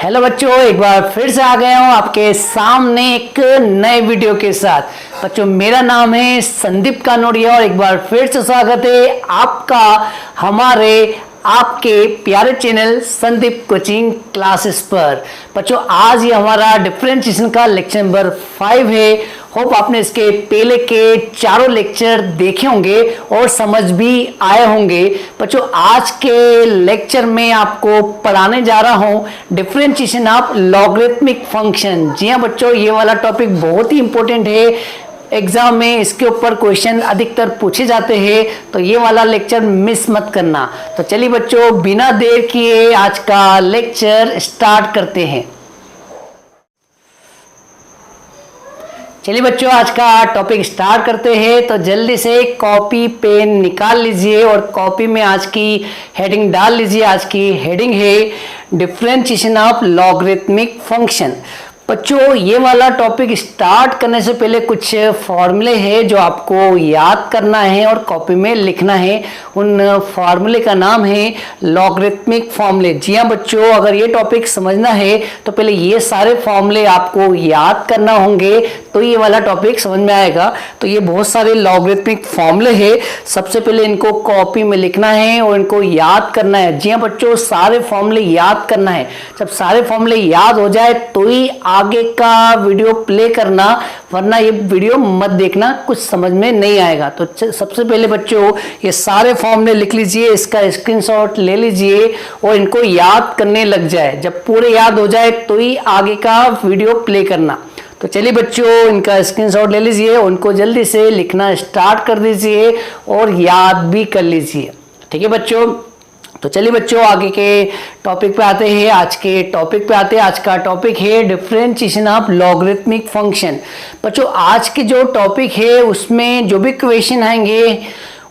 Hello बच्चों, एक बार फिर से आ गया हूँ आपके सामने एक नए वीडियो के साथ। बच्चों, मेरा नाम है संदीप कानोड़िया और एक बार फिर से स्वागत है आपका हमारे आपके प्यारे चैनल संदीप कोचिंग क्लासेस पर। बच्चों, आज ये हमारा डिफरेंशिएशन का लेक्चर नंबर 5 है। होप आपने इसके पहले के चारों लेक्चर देखे होंगे और समझ भी आए होंगे। बच्चों, आज के लेक्चर में आपको पढ़ाने जा रहा हूं डिफरेंशिएशन ऑफ लॉगरिथमिक फंक्शन। जी हाँ बच्चों, ये वाला टॉपिक बहुत ही इंपॉर्टेंट है। एग्जाम में इसके ऊपर क्वेश्चन अधिकतर पूछे जाते हैं, तो ये वाला लेक्चर मिस मत करना। तो चलिए बच्चों, बिना देर किए आज का लेक्चर स्टार्ट करते हैं। चलिए बच्चों, आज का टॉपिक स्टार्ट करते हैं। तो जल्दी से कॉपी पेन निकाल लीजिए और कॉपी में आज की हेडिंग डाल लीजिए। आज की हेडिंग है डिफरेंशिएशन ऑफ लॉगरिथमिक फंक्शन। बच्चों, ये वाला टॉपिक स्टार्ट करने से पहले कुछ फॉर्मूले हैं जो आपको याद करना है और कॉपी में लिखना है। उन फॉर्मूले का नाम है लॉगरिथमिक फॉर्मूले। जी हाँ बच्चों, अगर ये टॉपिक समझना है तो पहले ये सारे फॉर्मूले आपको याद करना होंगे, तो ये वाला टॉपिक समझ में आएगा। तो ये बहुत सारे लॉगरिथमिक फॉर्मूले हैं। सबसे पहले इनको कॉपी में लिखना है और इनको याद करना है। जी हाँ बच्चों, सारे फॉर्मूले याद करना है। जब सारे फॉर्मूले याद हो जाए तो ही आगे का वीडियो प्ले करना, वरना ये वीडियो मत देखना, कुछ समझ में नहीं आएगा। तो सबसे पहले बच्चों ये सारे फॉर्मूले लिख लीजिए, इसका स्क्रीनशॉट ले लीजिए और इनको याद करने लग जाए। जब पूरे याद हो जाए तो ही आगे का वीडियो प्ले करना। तो चलिए बच्चों, इनका स्क्रीनशॉट ले लीजिए, उनको जल्दी से लिखना स्टार्ट कर दीजिए और याद भी कर लीजिए। ठीक है बच्चों, तो चलिए बच्चों आगे के टॉपिक पे आते हैं। आज का टॉपिक है डिफरेंशिएशन ऑफ लॉगरिथमिक फंक्शन। बच्चों, आज के जो टॉपिक है उसमें जो भी क्वेश्चन आएंगे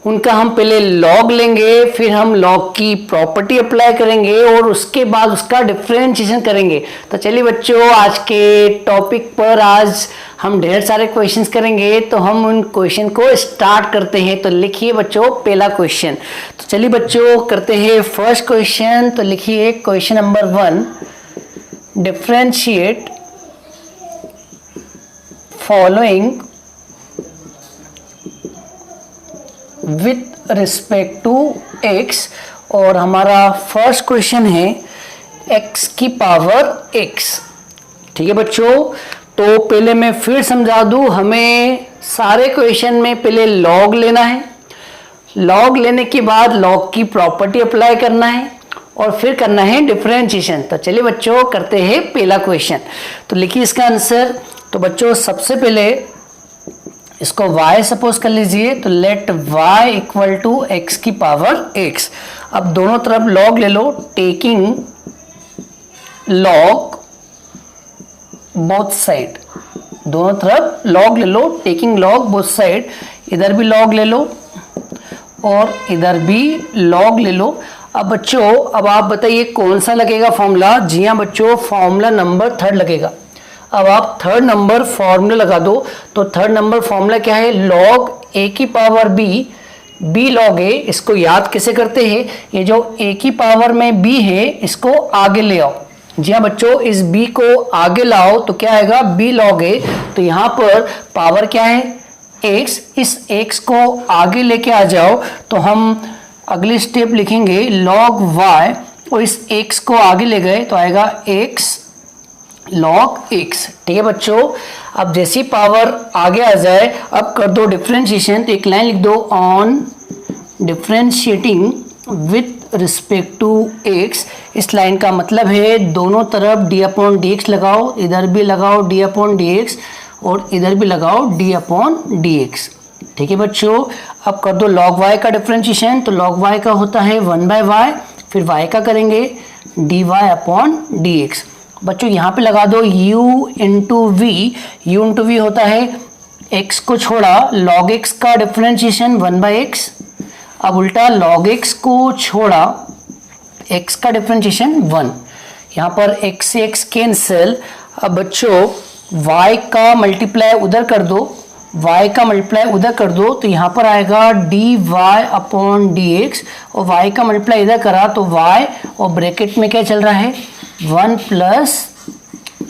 उनका हम पहले लॉग लेंगे, फिर हम लॉग की प्रॉपर्टी अप्लाई करेंगे और उसके बाद उसका डिफरेंशिएशन करेंगे। तो चलिए बच्चों, आज के टॉपिक पर आज हम ढेर सारे क्वेश्चंस करेंगे, तो हम उन क्वेश्चन को स्टार्ट करते हैं। तो लिखिए बच्चों पहला क्वेश्चन। तो चलिए बच्चों करते हैं फर्स्ट क्वेश्चन। तो लिखिए question number 1, differentiate following with respect to x। और हमारा फर्स्ट क्वेश्चन है x की पावर x। ठीक है बच्चों, तो पहले मैं फिर समझा दूं, हमें सारे क्वेश्चन में पहले लॉग लेना है। लॉग लेने के बाद लॉग की प्रॉपर्टी अप्लाई करना है और फिर करना है डिफरेंशिएशन। तो चलिए बच्चों करते हैं पहला क्वेश्चन। तो लिखिए इसका आंसर। तो बच्चों सबसे पहले इसको y सपोज कर लीजिए। तो let y equal to x की पावर x। अब दोनों तरफ लॉग ले लो, टेकिंग लॉग बोथ साइड। दोनों तरफ लॉग ले लो, टेकिंग लॉग बोथ साइड। इधर भी लॉग ले लो और इधर भी लॉग ले लो। अब बच्चों अब आप बताइए कौन सा लगेगा फॉर्मूला। जी हाँ बच्चों, फॉर्मूला नंबर 3 लगेगा। अब आप 3rd नंबर फॉर्मूला लगा दो। तो 3rd नंबर फॉर्मूला क्या है, लॉग a की पावर b लॉग a। इसको याद कैसे करते हैं, ये जो a की पावर में b है इसको आगे ले आओ। जी हाँ बच्चों, इस b को आगे लाओ तो क्या आएगा, b लॉग a। तो यहाँ पर पावर क्या है x, इस x को आगे लेके आ जाओ तो हम अगली स्टेप लिखेंगे लॉग y और इस x को आगे ले गए तो आएगा x लॉग x। ठीक है बच्चों, अब जैसी पावर आगे आ जाए अब कर दो डिफरेंशिएशन। तो एक लाइन लिख दो, on differentiating with respect to x। इस लाइन का मतलब है दोनों तरफ d अपॉन dx लगाओ, इधर भी लगाओ d अपॉन dx और इधर भी लगाओ d अपॉन dx। ठीक है बच्चों, अब कर दो लॉग y का डिफरेंशिएशन। तो लॉग y का होता है 1/y, फिर y का करेंगे dy अपॉन dx। बच्चों यहाँ पे लगा दो u इंटू v होता है x को छोड़ा log x का डिफरेंशिएशन 1/x। अब उल्टा log x को छोड़ा x का डिफरेंशिएशन 1। यहाँ पर x से x कैंसिल। अब बच्चों y का मल्टीप्लाई उधर कर दो, y का मल्टीप्लाई उधर कर दो तो यहाँ पर आएगा dy अपॉन dx और y का मल्टीप्लाई इधर करा तो y और ब्रैकेट में क्या चल रहा है 1 प्लस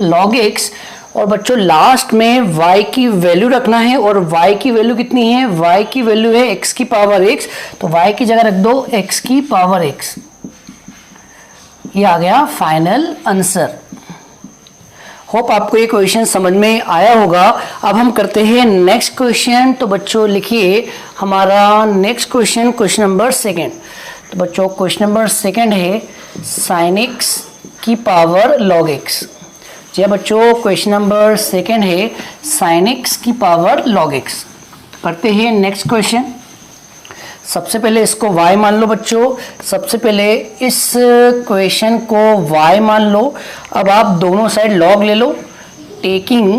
log x, और बच्चों लास्ट में y की वैल्यू रखना है, और y की वैल्यू कितनी है, y की वैल्यू है x की पावर x, तो y की जगह रख दो x की पावर x। ये आ गया फाइनल आंसर। होप आपको ये क्वेश्चन समझ में आया होगा। अब हम करते हैं नेक्स्ट क्वेश्चन। तो बच्चों लिखिए हमारा next question, question number second. तो बच्चों क्वेश्चन नंबर सेकेंड है sin x की पावर log x। जी बच्चों क्वेश्चन नंबर सेकेंड है sin x की पावर log x। करते हैं नेक्स्ट क्वेश्चन। सबसे पहले इसको y मान लो बच्चों, सबसे पहले इस क्वेश्चन को y मान लो। अब आप दोनों साइड log ले लो, टेकिंग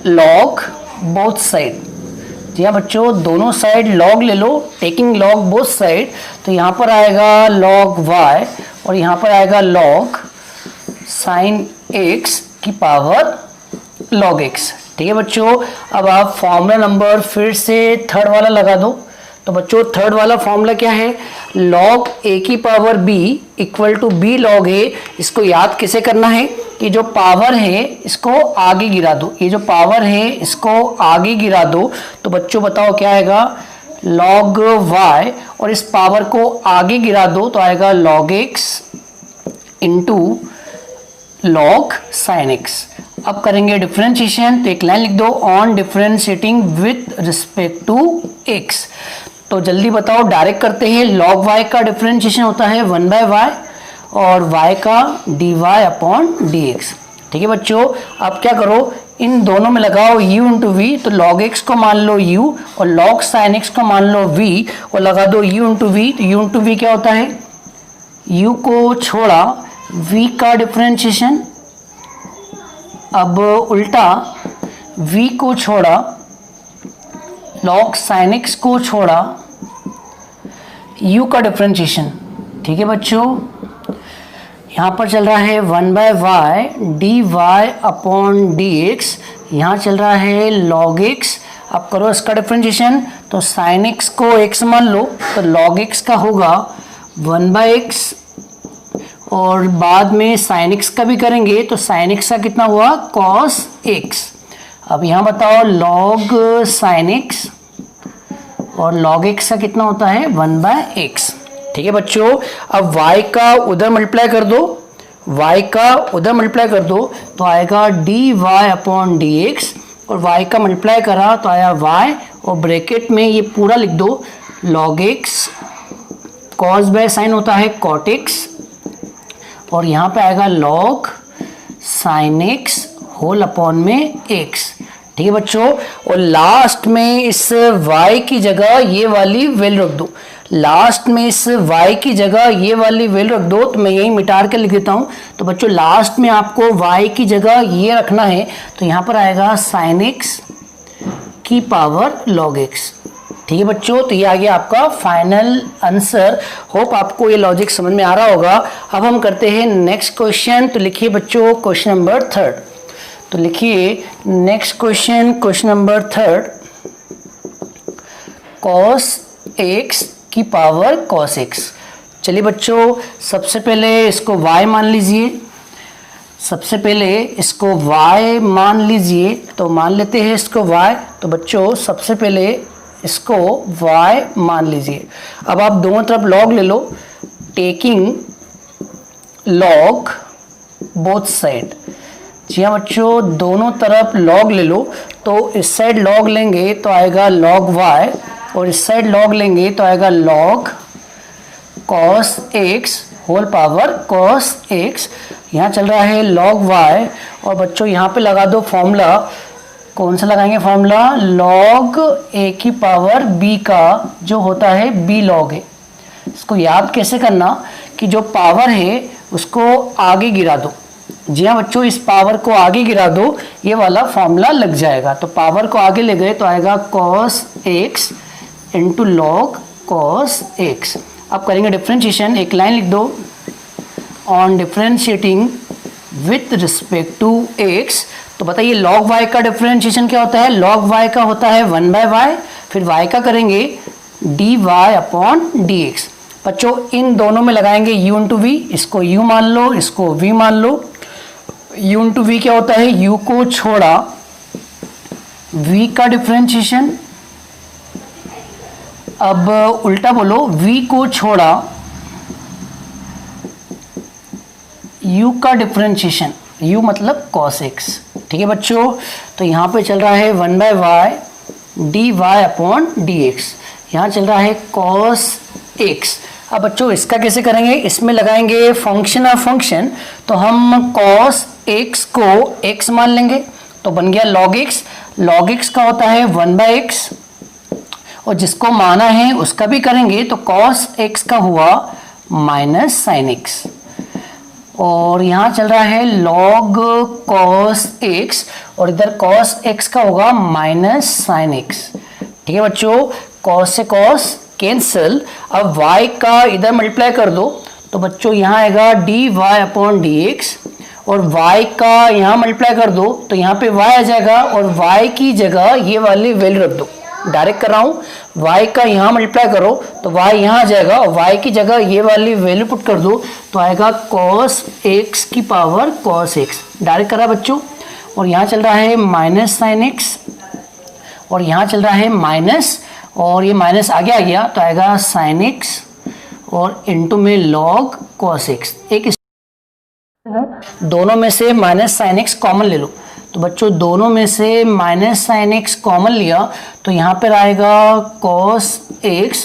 log बोथ साइड। जी हाँ बच्चों, दोनों साइड log ले लो, टेकिंग log बोथ साइड। तो यहाँ पर आएगा log y और यहाँ पर आएगा log sin x की पावर log x। ठीक है बच्चों, अब आप फॉर्मूला नंबर फिर से थर्ड वाला लगा दो। तो बच्चों थर्ड वाला फॉर्मूला क्या है, log a की power b equal to b log a। इसको याद कैसे करना है कि जो पावर है इसको आगे गिरा दो, ये जो पावर है इसको आगे गिरा दो। तो बच्चों बताओ क्या आएगा, log y, और इस पावर को आगे गिरा दो तो आएगा log x into log sin x। अब करेंगे डिफरेंशिएशन, तो एक लाइन लिख दो, on differentiating with respect to x। तो जल्दी बताओ, डायरेक्ट करते हैं। log y का डिफरेंशिएशन होता है 1/y और y का dy अपॉन dx। ठीक है बच्चों, अब क्या करो, इन दोनों में लगाओ u इंटू वी। तो log x को मान लो u और log sin x को मान लो v और लगा दो u इंटू वी। तो u इंटू वी क्या होता है, u को छोड़ा v का डिफरेंशिएशन, अब उल्टा v को छोड़ा, log sin x को छोड़ा, u का डिफरेंशिएशन। ठीक है बच्चों, यहाँ पर चल रहा है 1/y dy अपॉन dx, यहाँ चल रहा है log x। अब करो इसका डिफरेंशिएशन, तो sin x को x मान लो, तो log x का होगा 1/x, और बाद में sin x का भी करेंगे तो sin x का कितना हुआ, cos x। अब यहाँ बताओ log sin x और log x का कितना होता है 1/x। ठीक है बच्चों, अब y का उधर मल्टीप्लाई कर दो, y का उधर मल्टीप्लाई कर दो तो आएगा dy अपॉन dx, और y का मल्टीप्लाई करा तो आया y, और ब्रैकेट में ये पूरा लिख दो, log x cos by sine होता है cot x, और यहाँ पे आएगा log sin x whole upon में x। ठीक है बच्चों, और लास्ट में इस y की जगह ये वाली वैल्यू रख दो, लास्ट में इस y की जगह ये वाली वैल्यू रख दो। तो मैं यही मिटार के लिख देता हूँ। तो बच्चों लास्ट में आपको y की जगह ये रखना है, तो यहाँ पर आएगा sin x की पावर log x। ठीक है बच्चों, तो ये आ गया आपका फाइनल आंसर। होप आपको ये लॉजिक समझ में आ रहा होगा। अब हम करते हैं नेक्स्ट क्वेश्चन। तो लिखिए बच्चों क्वेश्चन नंबर थर्ड। तो लिखिए next question, question number third, cos x की पावर cos x। चलिए बच्चों, सबसे पहले इसको y मान लीजिए, सबसे पहले इसको y मान लीजिए। तो मान लेते हैं इसको y। तो बच्चों सबसे पहले इसको y मान लीजिए। अब आप दोनों तरफ log ले लो, टेकिंग log बोथ साइड। जी हाँ बच्चों, दोनों तरफ log ले लो। तो इस साइड log लेंगे तो आएगा log y, और इस साइड log लेंगे तो आएगा log cos x whole power cos x। यहाँ चल रहा है log y, और बच्चों यहाँ पे लगा दो फॉर्मूला। कौन सा लगाएंगे फॉर्मूला, log a की पावर b का जो होता है b log a। इसको याद कैसे करना कि जो पावर है उसको आगे गिरा दो। जी हाँ बच्चों, इस पावर को आगे गिरा दो, ये वाला फॉर्मूला लग जाएगा। तो पावर को आगे ले गए तो आएगा cos x into log cos x। अब करेंगे डिफरेंशिएशन, एक लाइन लिख दो, on differentiating with respect to x। तो बताइए log y का डिफरेंशिएशन क्या होता है, log y का होता है 1/y, फिर y का करेंगे dy अपॉन dx। बच्चों इन दोनों में लगाएंगे u इंटू वी, इसको u मान लो, इसको v मान लो। u इंटू वी क्या होता है, u को छोड़ा v का डिफरेंशिएशन, अब उल्टा बोलो, v को छोड़ा u का डिफरेंशिएशन, u मतलब cos x। ठीक है बच्चों, तो यहाँ पे चल रहा है 1/y dy अपॉन dx, यहाँ चल रहा है cos x। अब बच्चों इसका कैसे करेंगे, इसमें लगाएंगे फंक्शन ऑफ फंक्शन, तो हम cos x को x मान लेंगे, तो बन गया log x। log x का होता है 1/x, और जिसको माना है उसका भी करेंगे, तो cos x का हुआ माइनस sin x, और यहाँ चल रहा है log cos x, और इधर cos x का होगा माइनस sin x। ठीक है बच्चों, cos से cos कैंसिल, अब y का इधर मल्टीप्लाई कर दो, तो बच्चों यहाँ आएगा dy अपॉन dx, और y का यहाँ मल्टीप्लाई कर दो तो यहाँ पे y आ जाएगा, और y की जगह ये वाली वैल्यू रख दो, डायरेक्ट कर रहा हूँ, y का यहाँ मल्टीप्लाई करो तो y यहाँ आ जाएगा, और y की जगह ये वाली वैल्यू पुट कर दो तो आएगा cos x की पावर cos x, डायरेक्ट करा बच्चों। और यहाँ चल रहा है माइनस sin x, और यहाँ चल रहा है माइनस, और ये माइनस आगे आ गया तो आएगा sin x, और इनटू में log cos x। एक दोनों में से माइनस sin x कॉमन ले लो, तो बच्चों दोनों में से माइनस sin x कॉमन लिया तो यहाँ पर आएगा cos x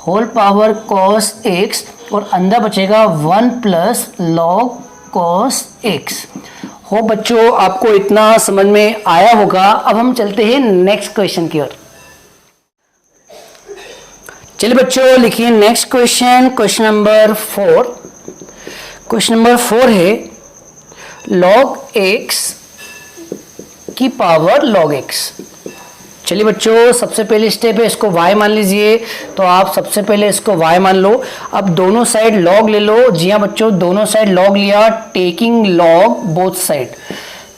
whole power cos x, और अंदर बचेगा 1 प्लस log cos x। हो बच्चों आपको इतना समझ में आया होगा। अब हम चलते हैं नेक्स्ट क्वेश्चन की ओर। चलिए बच्चों लिखिए next question, question number 4। Question number 4 है log x की पावर log x। चलिए बच्चों सबसे पहले स्टेप है, इसको y मान लीजिए, तो आप सबसे पहले इसको y मान लो। अब दोनों साइड log ले लो। जी हाँ बच्चों, दोनों साइड log लिया, टेकिंग log बोथ साइड।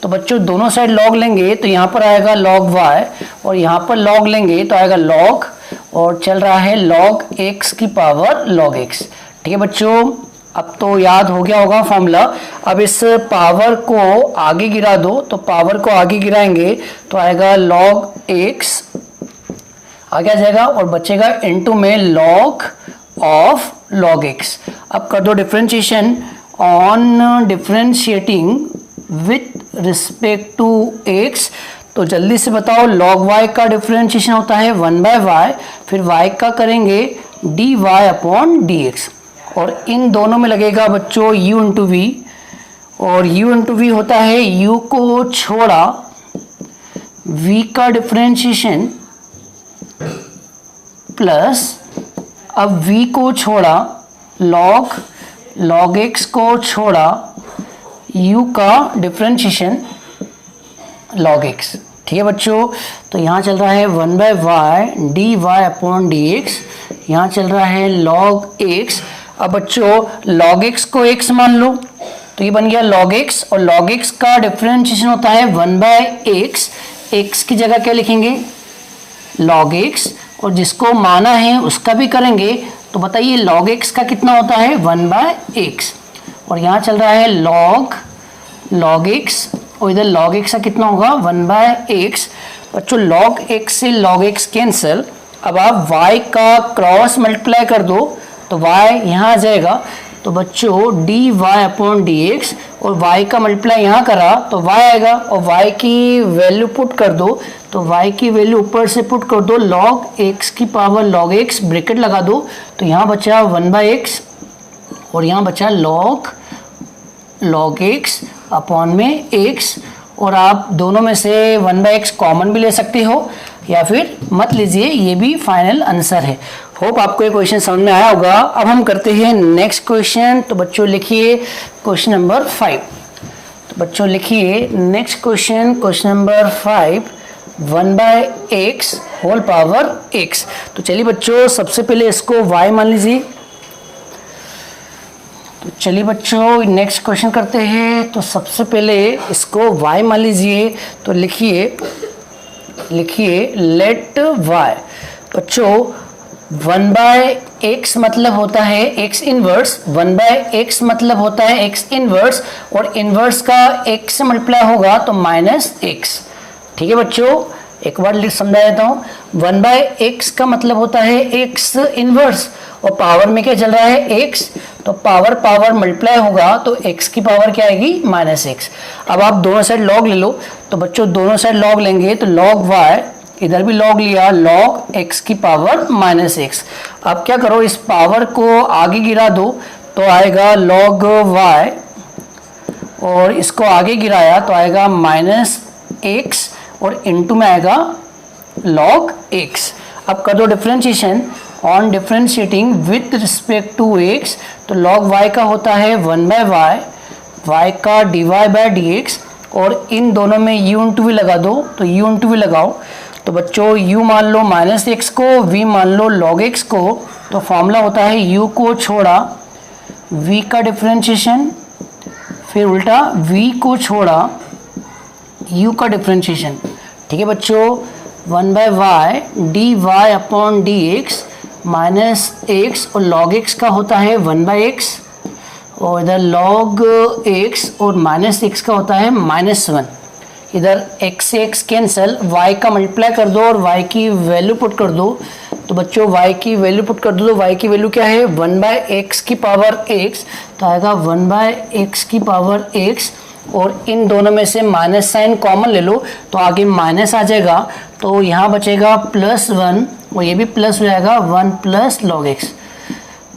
तो बच्चों दोनों साइड log लेंगे तो यहाँ पर आएगा log y, और यहाँ पर log लेंगे तो आएगा log, और चल रहा है log x की पावर log x। ठीक है बच्चों, अब तो याद हो गया होगा फॉर्मूला। अब इस पावर को आगे गिरा दो, तो पावर को आगे गिराएंगे तो आएगा log x आगे आ जाएगा, और बचेगा इनटू में log ऑफ log x। अब कर दो differentiation, on differentiating with respect to x, तो जल्दी से बताओ log y का डिफरेंशिएशन होता है 1/y, फिर y का करेंगे dy अपॉन dx, और इन दोनों में लगेगा बच्चों u इंटू वी, और u इंटू वी होता है u को छोड़ा v का डिफरेंशिएशन प्लस, अब v को छोड़ा log x को छोड़ा u का डिफरेंशिएशन log x। ठीक है बच्चों, तो यहाँ चल रहा है 1/y dy अपॉन dx, यहाँ चल रहा है log x। अब बच्चों log x को x मान लो, तो ये बन गया log x, और log x का डिफरेंशिएशन होता है 1/x, x की जगह क्या लिखेंगे log x, और जिसको माना है उसका भी करेंगे, तो बताइए log x का कितना होता है 1/x, और यहाँ चल रहा है log x, और इधर log x का कितना होगा 1/x। बच्चों log x से log x कैंसिल, अब आप y का क्रॉस मल्टीप्लाई कर दो तो y यहाँ आ जाएगा, तो बच्चों dy अपॉन dx, और y का मल्टीप्लाई यहाँ करा तो y आएगा, और y की वैल्यू पुट कर दो, तो y की वैल्यू ऊपर से पुट कर दो log x की पावर log x, ब्रैकेट लगा दो, तो यहाँ बचा 1/x, और यहाँ बचा log x अपॉन में x, और आप दोनों में से 1/x कॉमन भी ले सकते हो या फिर मत लीजिए, ये भी फाइनल आंसर है। होप आपको ये क्वेश्चन समझ में आया होगा। अब हम करते हैं नेक्स्ट क्वेश्चन, तो बच्चों लिखिए क्वेश्चन नंबर 5। तो बच्चों लिखिए next question, question number 5, 1/x whole power x। तो चलिए बच्चों सबसे पहले इसको y मान लीजिए। तो चलिए बच्चों नेक्स्ट क्वेश्चन करते हैं, तो सबसे पहले इसको y मान लीजिए, तो लिखिए लेट y। बच्चों 1 बाय एक्स मतलब होता है एक्स इनवर्स, 1 बाय एक्स मतलब होता है एक्स इनवर्स, और इनवर्स का एक्स से मल्टीप्लाई होगा तो माइनस एक्स। ठीक है बच्चों, एक बार समझा देता हूँ। 1 बाय एक्स का मतलब होता है एक्स इनवर्स, और पावर में क्या चल रहा है एक्स, तो पावर पावर मल्टीप्लाई होगा तो एक्स की पावर क्या आएगी माइनस एक्स। अब आप दोनों साइड लॉग ले लो, तो बच्चों दोनों साइड लॉग लेंगे तो लॉग वाई, इधर भी लॉग लिया, लॉग एक्स की पावर माइनस एक्स। अब क्या करो, इस पावर को आगे गिरा दो तो आएगा लॉग वाई, और इसको आगे गिराया तो आएगा माइनस एक्स, और इनटू में आएगा log x। अब कर दो differentiation, on differentiating with respect to x, तो log y का होता है 1 बाय वाई, y का dy बाय dx, और इन दोनों में u इंटू v लगा दो, तो u इंटू v लगाओ, तो बच्चों u मान लो माइनस एक्स को, v मान लो log x को, तो फॉर्मूला होता है u को छोड़ा v का डिफरेंशिएशन, फिर उल्टा v को छोड़ा u का डिफरेंशिएशन। ठीक है बच्चों, 1 by y d y upon d x minus x, और log x का होता है 1 बाय एक्स, और इधर log x और माइनस एक्स का होता है माइनस 1। इधर x से x कैंसिल, y का मल्टीप्लाई कर दो और y की वैल्यू पुट कर दो, तो बच्चों y की वैल्यू पुट कर दो, तो y की वैल्यू क्या है 1 बाय एक्स की पावर x, तो आएगा 1 बाय एक्स की पावर x, और इन दोनों में से माइनस साइन कॉमन ले लो तो आगे माइनस आ जाएगा, तो यहाँ बचेगा +1, और ये भी प्लस हो जाएगा 1 प्लस log x।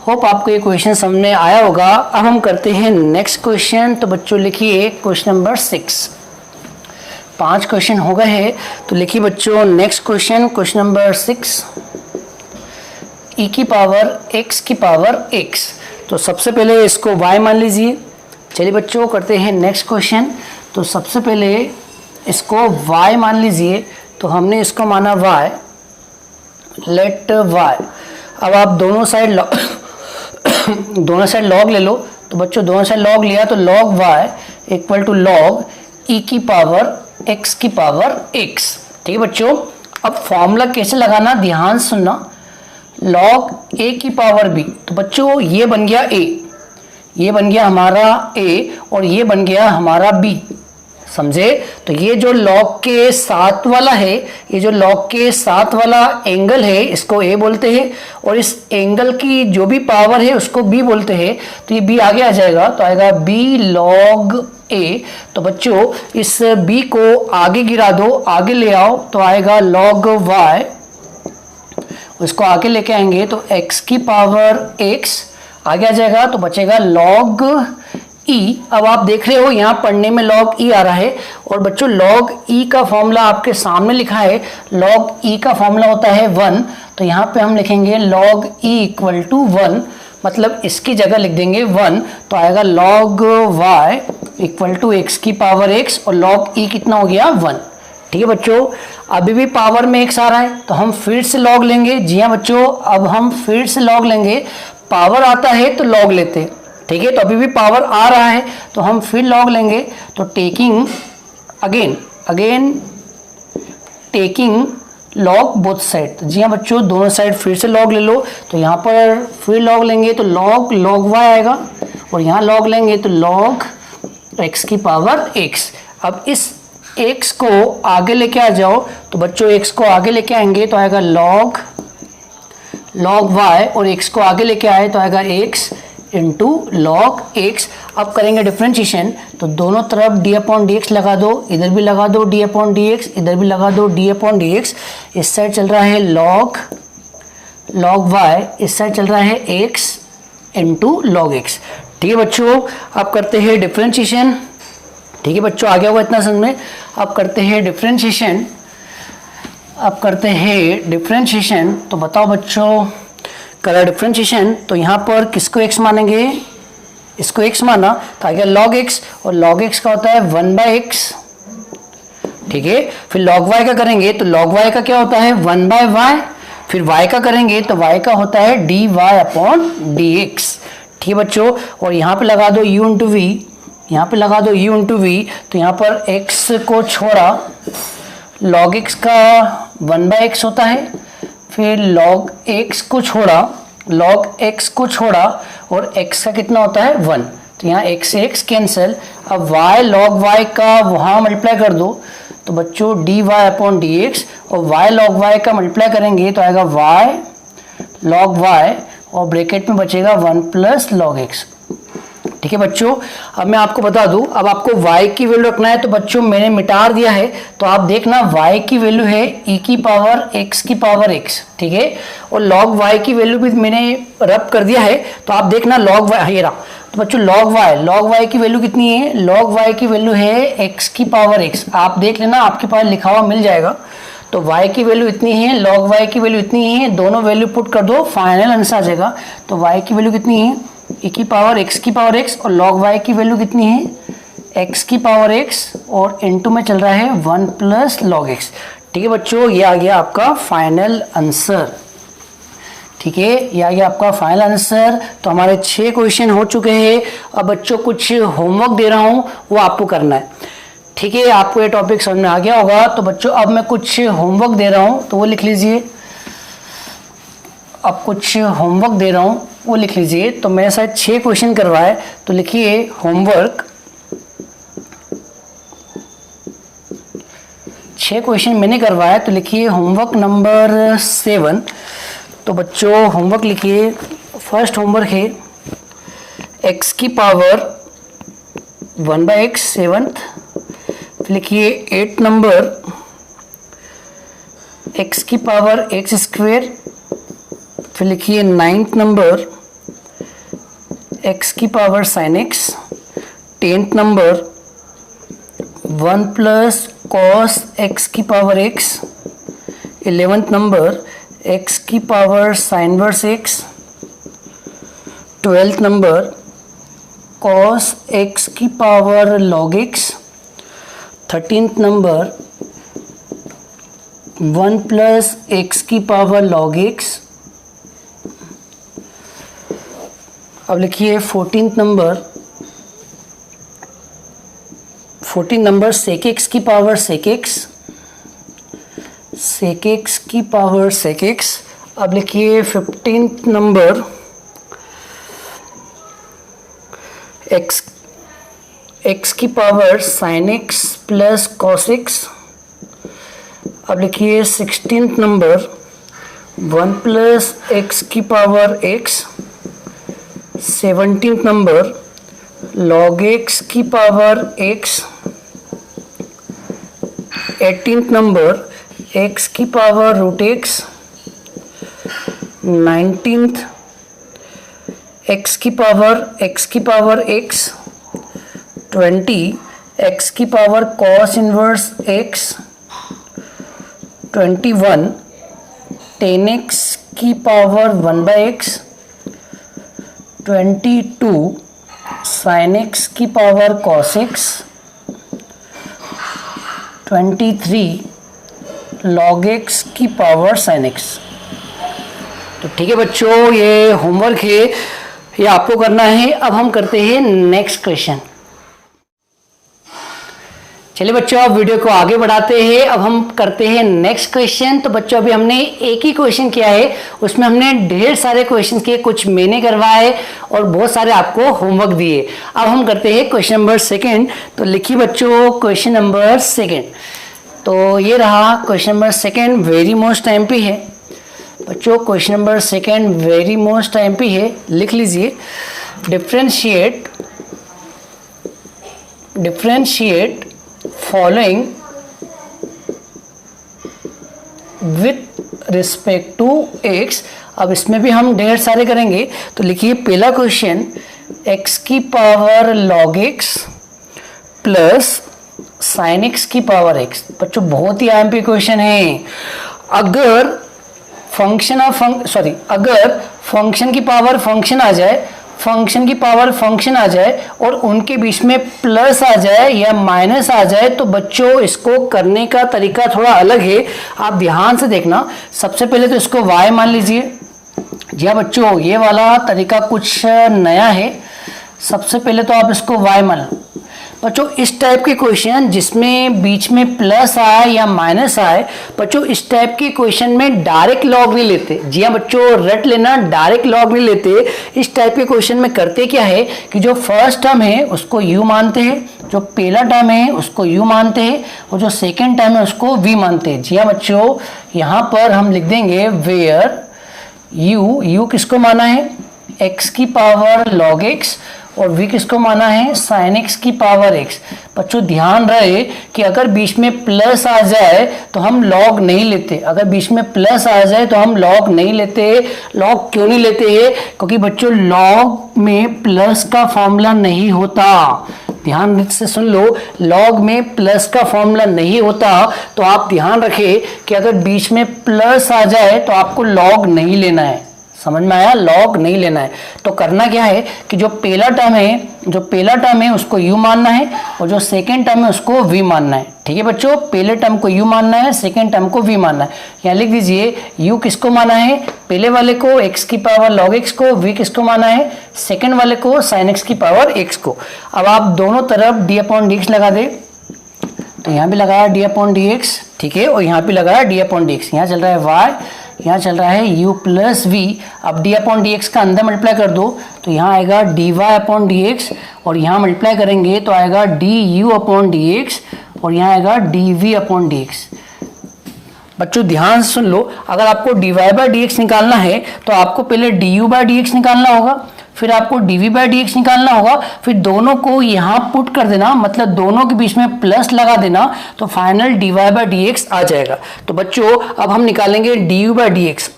होप आपको ये क्वेश्चन समझ में आया होगा। अब हम करते हैं नेक्स्ट क्वेश्चन। तो बच्चों लिखिए क्वेश्चन नंबर 6। 5 क्वेश्चन हो गए हैं, तो लिखिए बच्चों next question, question number 6, e की पावर x की पावर x। तो सबसे पहले इसको y मान लीजिए। चलिए बच्चों करते हैं नेक्स्ट क्वेश्चन। तो सबसे पहले इसको y मान लीजिए, तो हमने इसको माना y, लेट y। अब आप दोनों साइड लॉग ले लो, तो बच्चों दोनों साइड लॉग लिया तो log y equal to log e की पावर x की पावर x। ठीक है बच्चों, अब फॉर्मूला कैसे लगाना ध्यान सुनना, log a की पावर b, तो बच्चों ये बन गया a, ये बन गया हमारा a, और ये बन गया हमारा b, समझे। तो ये जो log के साथ वाला है, ये जो log के साथ वाला एंगल है इसको a बोलते हैं, और इस एंगल की जो भी पावर है उसको b बोलते हैं। तो ये b आगे आ जाएगा तो आएगा b log a। तो बच्चों इस b को आगे गिरा दो, आगे ले आओ तो आएगा log y, उसको आगे लेके आएंगे तो x की पावर x आगे आ जाएगा, तो बचेगा log e। अब आप देख रहे हो यहाँ पढ़ने में log e आ रहा है, और बच्चों log e का फॉर्मूला आपके सामने लिखा है, log e का फॉर्मूला होता है 1, तो यहाँ पे हम लिखेंगे log e इक्वल टू 1, मतलब इसकी जगह लिख देंगे 1, तो आएगा log y equal to x की पावर x, और log e कितना हो गया 1। ठीक है बच्चों, अभी भी पावर में x आ रहा है तो हम फिर से log लेंगे। जी हाँ बच्चों, अब हम फिर से log लेंगे, पावर आता है तो log लेते, ठीक है। तो अभी भी पावर आ रहा है तो हम फिर log लेंगे, तो taking again taking log both side. तो जी हाँ बच्चों, दोनों साइड फिर से log ले लो, तो यहाँ पर फिर log लेंगे तो log y आएगा, और यहाँ log लेंगे तो log x की पावर x। अब इस x को आगे लेके आ जाओ, तो बच्चों x को आगे लेके आएंगे तो आएगा log y, और x को आगे लेके आए तो आएगा x इंटू log x। अब करेंगे डिफरेंशिएशन, तो दोनों तरफ d अपॉन डी एक्स लगा दो, इधर भी लगा दो d अपॉन डी एक्स, इधर भी लगा दो d अपॉन डी एक्स। इस साइड चल रहा है log y, इस साइड चल रहा है x इंटू log x। ठीक है बच्चों, अब करते हैं डिफरेंशिएशन। ठीक है बच्चों, आ गया होगा इतना समझ में। अब करते हैं डिफरेंशिएशन। तो बताओ बच्चों, करा डिफरेंशिएशन, तो यहाँ पर किसको x मानेंगे, इसको x माना तो आ गया log x, और log x का होता है 1 बाय एक्स। ठीक है, फिर log y का करेंगे तो log y का क्या होता है 1 बाय y, फिर y का करेंगे तो y का होता है dy अपॉन dx। ठीक है बच्चों, और यहाँ पे लगा दो u इंटू v, यहाँ पे लगा दो u इंटू v, तो यहाँ पर x को छोड़ा log x का 1 बाय एक्स होता है, फिर log x को छोड़ा, log x को छोड़ा और x का कितना होता है 1, तो यहाँ x से x कैंसिल। अब y log y का वहाँ मल्टीप्लाई कर दो तो बच्चों dy अपॉन dx, और y log y का मल्टीप्लाई करेंगे तो आएगा y log y और ब्रैकेट में बचेगा 1 प्लस log x। ठीक है बच्चों, अब मैं आपको बता दूं, अब आपको y की वैल्यू रखना है तो बच्चों मैंने मिटा दिया है, तो आप देखना y की वैल्यू है e की पावर x की पावर x, ठीक है, और log y की वैल्यू भी मैंने रब कर दिया है, तो आप देखना log y ये रहा। तो बच्चों log y की वैल्यू कितनी है, log y की वैल्यू है x की पावर x, आप देख लेना आपके पास लिखा हुआ मिल जाएगा। तो y की वैल्यू इतनी है, log y की वैल्यू इतनी है, दोनों वैल्यू पुट कर दो, फाइनल आंसर आ जाएगा। तो y की वैल्यू कितनी है e की पावर x की पावर x, और log y की वैल्यू कितनी है x की पावर x, और इनटू में चल रहा है 1 प्लस log x। ठीक है बच्चों, ये आ गया आपका फाइनल आंसर। ठीक है, ये आ गया आपका फाइनल आंसर। तो हमारे 6 क्वेश्चन हो चुके हैं। अब बच्चों कुछ होमवर्क दे रहा हूँ, वो आपको करना है। ठीक है, आपको ये टॉपिक समझ में आ गया होगा। तो बच्चों अब मैं कुछ होमवर्क दे रहा हूँ, तो वो लिख लीजिए। अब कुछ होमवर्क दे रहा हूँ, वो लिख लीजिए। तो मैंने शायद 6 क्वेश्चन करवाए, तो लिखिए होमवर्क। 6 क्वेश्चन मैंने करवाया, तो लिखिए होमवर्क नंबर 7। तो बच्चों होमवर्क लिखिए। फर्स्ट होमवर्क है x की पावर 1/x 7th। फिर लिखिए 8 नंबर x की पावर x स्क्वेयर। फिर लिखिए 9th नंबर x की power sin x। 10th number 1 plus cos x की power x। 11th number x की power sin verse x। 12th number cos x की power log x। 13th number 1 plus x की power log x। अब लिखिए 14th number sec x की power sec x। sec x की power sec x। अब लिखिए 15th number x की power sin x plus cos x। अब लिखिए 16th नंबर 1 प्लस x की power x। 17th number log x की power x। 18th number x की power root x। 19th x की power x। 20 x की power cos inverse x। 21 10x की power 1/x। 22 sin x की power cos x। 23 log x की power sin x। तो ठीक है बच्चों, ये होमवर्क है, ये आपको करना है। अब हम करते हैं नेक्स्ट क्वेश्चन। चलिए बच्चों, अब वीडियो को आगे बढ़ाते हैं। अब हम करते हैं नेक्स्ट क्वेश्चन। तो बच्चों अभी हमने एक ही क्वेश्चन किया है, उसमें हमने ढेर सारे क्वेश्चन किए, कुछ मैंने करवाए और बहुत सारे आपको होमवर्क दिए। अब हम करते हैं क्वेश्चन नंबर 2। तो लिखिए बच्चों क्वेश्चन नंबर 2। तो ये रहा question number 2, very most IMP है बच्चों। Question number 2 very most IMP है, लिख लीजिए। Differentiate following with respect to x। अब इसमें भी हम ढेर सारे करेंगे। तो लिखिए पहला क्वेश्चन, x की power log x plus sin x की पावर x। बच्चों बहुत ही आईएमपी क्वेश्चन है। अगर फंक्शन की पावर फंक्शन आ जाए, फंक्शन की पावर फंक्शन आ जाए और उनके बीच में प्लस आ जाए या माइनस आ जाए, तो बच्चों इसको करने का तरीका थोड़ा अलग है। आप ध्यान से देखना। सबसे पहले तो इसको y मान लीजिए। जी हाँ बच्चों, ये वाला तरीका कुछ नया है। सबसे पहले तो आप इसको y मान लो। बच्चों इस टाइप के क्वेश्चन जिसमें बीच में प्लस आए या माइनस आए, बच्चों इस टाइप के क्वेश्चन में डायरेक्ट लॉग नहीं लेते। जी हाँ बच्चों, रट लेना, डायरेक्ट लॉग नहीं लेते। इस टाइप के क्वेश्चन में करते क्या है कि जो फर्स्ट टर्म है उसको u मानते हैं, जो पहला टर्म है उसको u मानते हैं, और जो सेकेंड टर्म है उसको v मानते हैं। जी हाँ बच्चों, यहाँ पर हम लिख देंगे वेयर u किसको माना है, x की पावर log x, और v किसको माना है, sin x की पावर x। बच्चों ध्यान रहे कि अगर बीच में प्लस आ जाए तो हम लॉग नहीं लेते। अगर बीच में प्लस आ जाए तो हम लॉग नहीं लेते। लॉग क्यों नहीं लेते हैं? क्योंकि बच्चों लॉग में प्लस का फॉर्मूला नहीं होता। ध्यान से सुन लो, लॉग में प्लस का फॉर्मूला नहीं होता। तो आप ध्यान रखें कि अगर बीच में प्लस आ जाए तो आपको लॉग नहीं लेना है। समझ में आया? लॉग नहीं लेना है। तो करना क्या है कि जो पहला टर्म है उसको u मानना है, और जो सेकेंड टर्म है उसको v मानना है। ठीक है बच्चों, पहले टर्म को u मानना है, सेकेंड टर्म को v मानना है। यहाँ लिख दीजिए u किसको माना है, पहले वाले को x की पावर log x को, v किसको माना है, सेकेंड वाले को sin x की पावर x को। अब आप दोनों तरफ d/dx लगा दे, तो यहाँ भी लगाया d/dx, ठीक है, और यहाँ भी लगाया d/dx। यहाँ चल रहा है y, यहाँ चल रहा है u प्लस v। अब d/dx का अंदर मल्टीप्लाई कर दो तो यहाँ आएगा dy/dx, और यहाँ मल्टीप्लाई करेंगे तो आएगा du/dx, और यहाँ आएगा dv/dx। बच्चों ध्यान से सुन लो, अगर आपको dy/dx निकालना है तो आपको पहले du/dx निकालना होगा, फिर आपको dv/dx निकालना होगा, फिर दोनों को यहाँ पुट कर देना, मतलब दोनों के बीच में प्लस लगा देना, तो फाइनल dy/dx आ जाएगा। तो बच्चों अब हम निकालेंगे du/dx।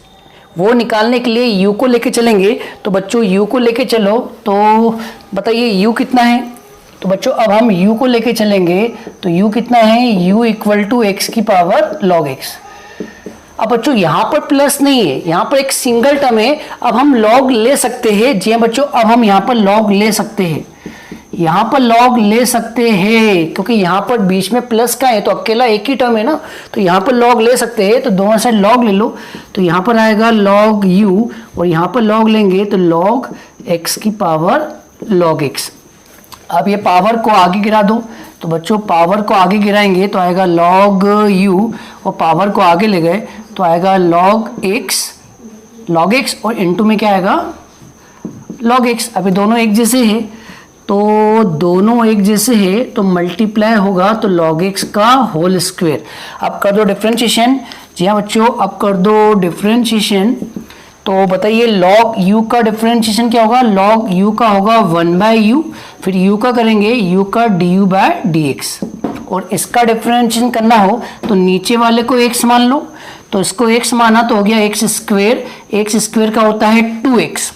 वो निकालने के लिए u को लेके चलेंगे। तो बच्चों u को लेके चलो, तो बताइए u कितना है। तो बच्चों अब हम u को लेके चलेंगे, तो u कितना है, u इक्वल टू x की पावर log x। अब बच्चों यहाँ पर प्लस नहीं है, यहाँ पर एक सिंगल टर्म है। अब हम लॉग ले सकते हैं। जी हाँ बच्चों, अब हम यहाँ पर लॉग ले सकते हैं, यहाँ पर लॉग ले सकते हैं, क्योंकि यहाँ पर बीच में प्लस का है तो अकेला एक ही टर्म है ना, तो यहाँ पर लॉग ले सकते हैं। तो दोनों साइड लॉग ले लो, तो यहाँ पर आएगा log u, और यहाँ पर लॉग लेंगे तो log x की पावर log x। अब ये पावर को आगे गिरा दो, तो बच्चों पावर को आगे गिराएंगे तो आएगा log u, और पावर को आगे ले गए तो आएगा log x, और इनटू में क्या आएगा, log x। अभी दोनों एक जैसे हैं, तो दोनों एक जैसे हैं तो मल्टीप्लाई होगा तो log x का होल स्क्वायर। अब कर दो डिफरेंशिएशन। जी हाँ बच्चों, अब कर दो डिफरेंशिएशन। तो बताइए log u का डिफरेंशिएशन क्या होगा, log u का होगा 1/u, फिर u का करेंगे u का du/dx, और इसका डिफरेंशिएशन करना हो तो नीचे वाले को x मान लो, तो इसको x माना तो हो गया x स्क्वायर। x स्क्वायर का होता है 2x,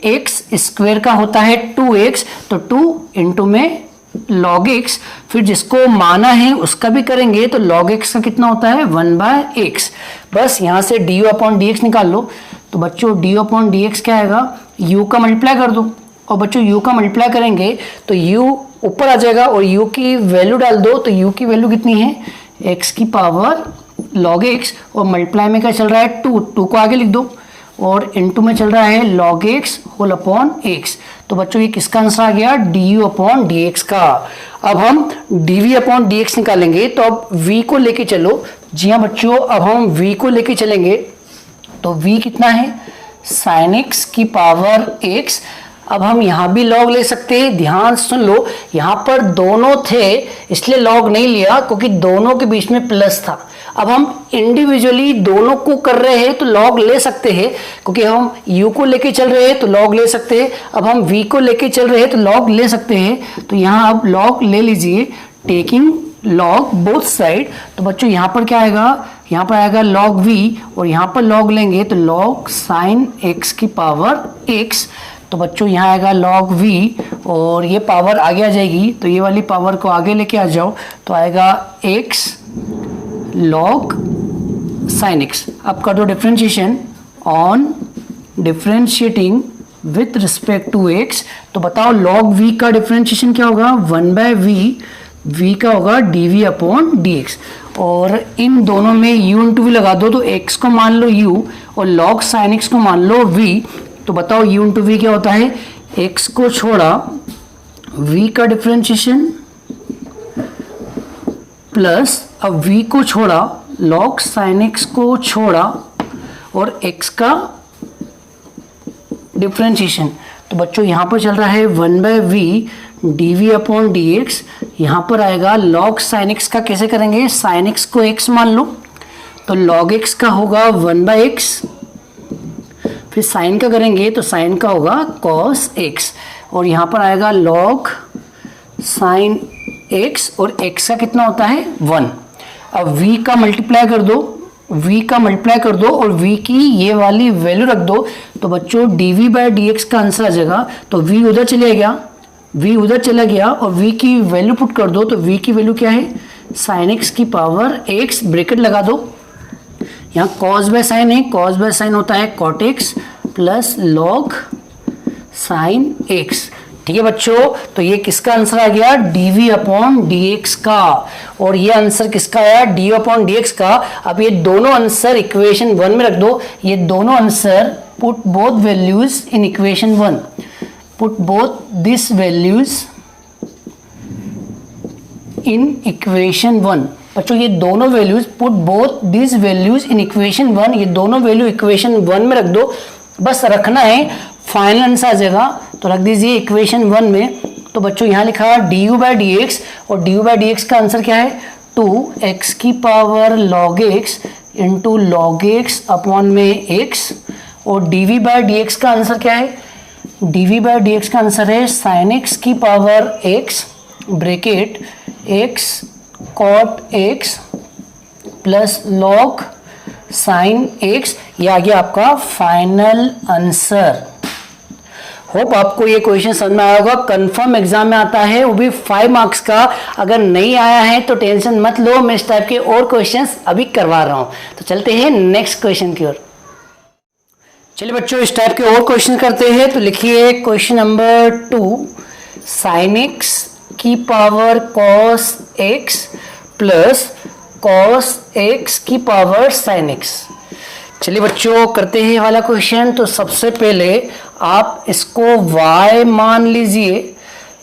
x स्क्वायर का होता है 2x, तो 2 इंटू में log x, फिर जिसको माना है उसका भी करेंगे तो log x का कितना होता है 1/x। बस यहाँ से du/dx निकाल लो। तो बच्चों du/dx क्या आएगा, u का मल्टीप्लाई कर दो, और बच्चों u का मल्टीप्लाई करेंगे तो u ऊपर आ जाएगा, और u की वैल्यू डाल दो, तो u की वैल्यू कितनी है, x की पावर log x, और मल्टीप्लाई में क्या चल रहा है 2 को आगे लिख दो, और इनटू में चल रहा है log x whole upon x। तो बच्चों ये किसका आंसर आ गया, du/dx का। अब हम dv/dx निकालेंगे, तो अब v को लेके चलो। जी हाँ बच्चों, अब हम v को लेके चलेंगे, तो v कितना है, sin x की पावर x। अब हम यहाँ भी लॉग ले सकते हैं। ध्यान सुन लो, यहाँ पर दोनों थे इसलिए लॉग नहीं लिया, क्योंकि दोनों के बीच में प्लस था। अब हम इंडिविजुअली दोनों को कर रहे हैं तो लॉग ले सकते हैं, क्योंकि हम u को लेके चल रहे हैं तो लॉग ले सकते हैं। अब हम v को लेके चल रहे हैं तो लॉग ले सकते हैं। तो यहाँ आप लॉग ले लीजिए, टेकिंग लॉग बोथ साइड। तो बच्चों यहाँ पर क्या आएगा, यहाँ पर आएगा log v, और यहाँ पर लॉग लेंगे तो log sin x की पावर x। तो बच्चों यहाँ आएगा log v, और ये पावर आगे आ जाएगी, तो ये वाली पावर को आगे लेके आ जाओ, तो आएगा x log sin x। अब कर दो differentiation, on differentiating with respect to x। तो बताओ log v का डिफरेंशिएशन क्या होगा, 1/v, v का होगा dv/dx, और इन दोनों में u इंटू v लगा दो, तो x को मान लो u, और log sin x को मान लो v। तो बताओ u इंटू v क्या होता है, x को छोड़ा v का डिफरेंशिएशन प्लस अब v को छोड़ा, log sin x को छोड़ा और x का डिफ्रेंशिएशन। तो बच्चों यहाँ पर चल रहा है 1/v dv अपॉन dx, यहाँ पर आएगा log sin x का कैसे करेंगे, sin x को x मान लो तो log x का होगा 1/x, फिर sin का करेंगे तो sin का होगा cos x और यहाँ पर आएगा log sin x और x का कितना होता है 1। अब v का मल्टीप्लाई कर दो, v का मल्टीप्लाई कर दो और v की ये वाली वैल्यू रख दो तो बच्चों dv/dx का आंसर आ जाएगा। तो v उधर चले गया, v उधर चला गया और v की वैल्यू पुट कर दो तो v की वैल्यू क्या है, sin x की पावर x, ब्रैकेट लगा दो, यहाँ cos बाय साइन है, cos बाय साइन होता है cot x plus log sin x। ठीक है बच्चों, तो ये किसका आंसर आ गया, dv अपॉन dx का, और ये आंसर किसका आया, dv अपॉन dx का। अब ये दोनों आंसर इक्वेशन 1 में रख दो, ये दोनों answer put both values in equation 1, put both this values in equation 1। बच्चों ये दोनों values, put both this values in equation 1, ये दोनों वैल्यू इक्वेशन 1 में रख दो, बस रखना है, फाइनल आंसर आ जाएगा। तो रख दीजिए इक्वेशन 1 में। तो बच्चों यहाँ लिखा du/dx और du/dx का आंसर क्या है, 2x की power log x into log x upon में x, और dv/dx का आंसर क्या है, dv/dx का आंसर है sin x की power x bracket x cot x plus log sin x। ये आ गया आपका फाइनल आंसर। होप आपको ये क्वेश्चन समझ में आया होगा, कंफर्म एग्जाम में आता है, वो भी 5 मार्क्स का। अगर नहीं आया है तो टेंशन मत लो, मैं इस टाइप के और क्वेश्चंस अभी करवा रहा हूँ। तो चलते हैं नेक्स्ट क्वेश्चन की ओर। चलिए बच्चों इस टाइप के और क्वेश्चन करते हैं। तो लिखिए क्वेश्चन नंबर 2, sin x की power cos x plus cos x की पावर sin x। चलिए बच्चों करते हैं वाला क्वेश्चन। तो सबसे पहले आप इसको y मान लीजिए,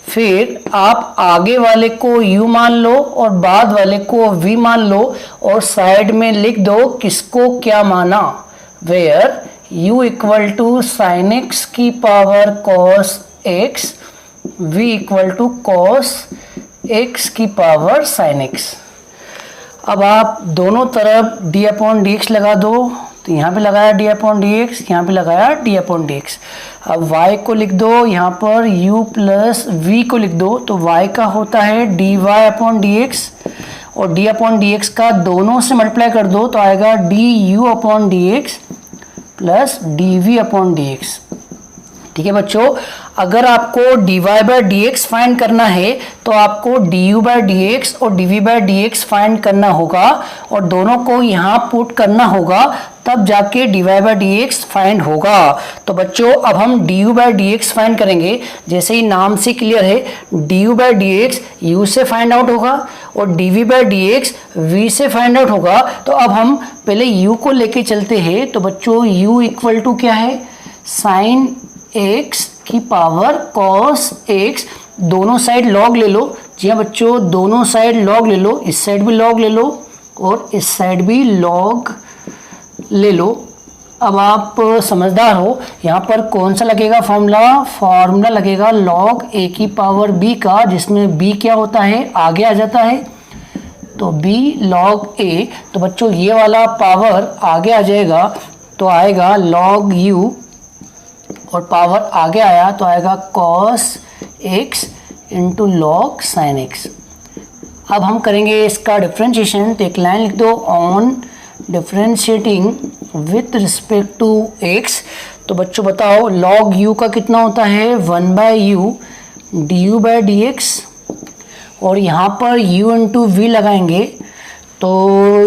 फिर आप आगे वाले को u मान लो और बाद वाले को v मान लो और साइड में लिख दो किसको क्या माना, where u equal to sine x की power cos x, v equal to cos x की पावर sin x। अब आप दोनों तरफ d अपॉन dx लगा दो, तो यहाँ पे लगाया d अपॉन dx, यहाँ पे लगाया d अपॉन dx। अब y को लिख दो यहाँ पर u प्लस v को लिख दो, तो y का होता है dy अपॉन dx और d अपॉन dx का दोनों से मल्टीप्लाई कर दो तो आएगा du upon dx plus dv upon dx। ठीक है बच्चों, अगर आपको dy बाय dx फाइंड करना है तो आपको du बाय dx और dv बाय dx फाइंड करना होगा और दोनों को यहाँ पुट करना होगा, तब जाके dy बाय dx फाइंड होगा। तो बच्चों अब हम du बाय dx फाइंड करेंगे। जैसे ही नाम से क्लियर है, du बाय dx u से फाइंड आउट होगा और dv बाय dx v से फाइंड आउट होगा। तो अब हम पहले u को लेके चलते हैं। तो बच्चों u इक्वल टू क्या है, साइन x की पावर cos x, दोनों साइड log ले लो। जी हाँ बच्चों, दोनों साइड log ले लो, इस साइड भी log ले लो और इस साइड भी log ले लो। अब आप समझदार हो, यहाँ पर कौन सा लगेगा फॉर्मूला लगेगा log a की पावर b का, जिसमें b क्या होता है, आगे आ जाता है, तो b log a। तो बच्चों ये वाला पावर आगे आ जाएगा तो आएगा log u और पावर आगे आया तो आएगा cos x into log sign x। अब हम करेंगे इसका डिफ्रेंशिएशन। तो एक लाइन लिख दो, on differentiating with respect to x। तो बच्चों बताओ log u का कितना होता है, 1/u du बाय dx, और यहाँ पर u इंटू v लगाएंगे तो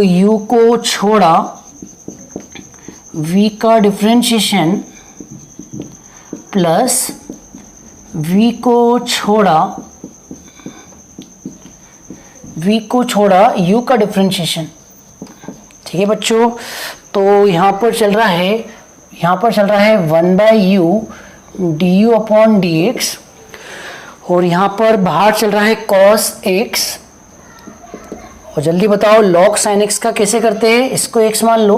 u को छोड़ा v का डिफ्रेंशिएशन प्लस v को छोड़ा u का डिफ्रेंशिएशन। ठीक है बच्चों, तो यहाँ पर चल रहा है 1/u du अपॉन dx और यहाँ पर बाहर चल रहा है cos x और जल्दी बताओ log sin x का कैसे करते हैं, इसको x मान लो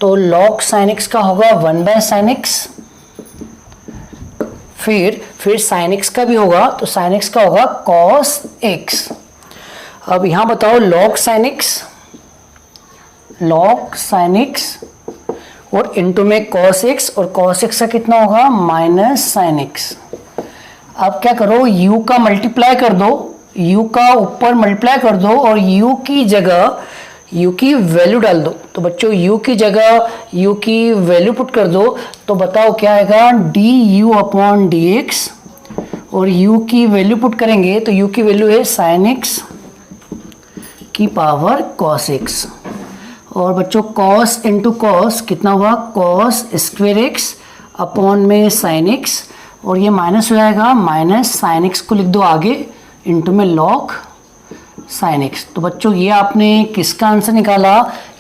तो log sin x का होगा 1/sin x, फिर sin x का भी होगा तो sin x का होगा cos x। अब यहां बताओ log sin x और इनटू में cos x, और cos x का कितना होगा -sin x। अब क्या करो, u का मल्टीप्लाई कर दो, u का ऊपर मल्टीप्लाई कर दो और u की जगह u की वैल्यू डाल दो। तो बच्चों u की जगह u की वैल्यू पुट कर दो तो बताओ क्या आएगा, du/dx, और u की वैल्यू पुट करेंगे तो u की वैल्यू है sin x की पावर cos x। और बच्चों cos इंटू cos कितना हुआ, cos स्क्वेयर x अपॉन में sin x, और ये माइनस हो जाएगा, माइनस sin x को लिख दो आगे इंटू में log sin x। तो बच्चों ये आपने किसका आंसर निकाला,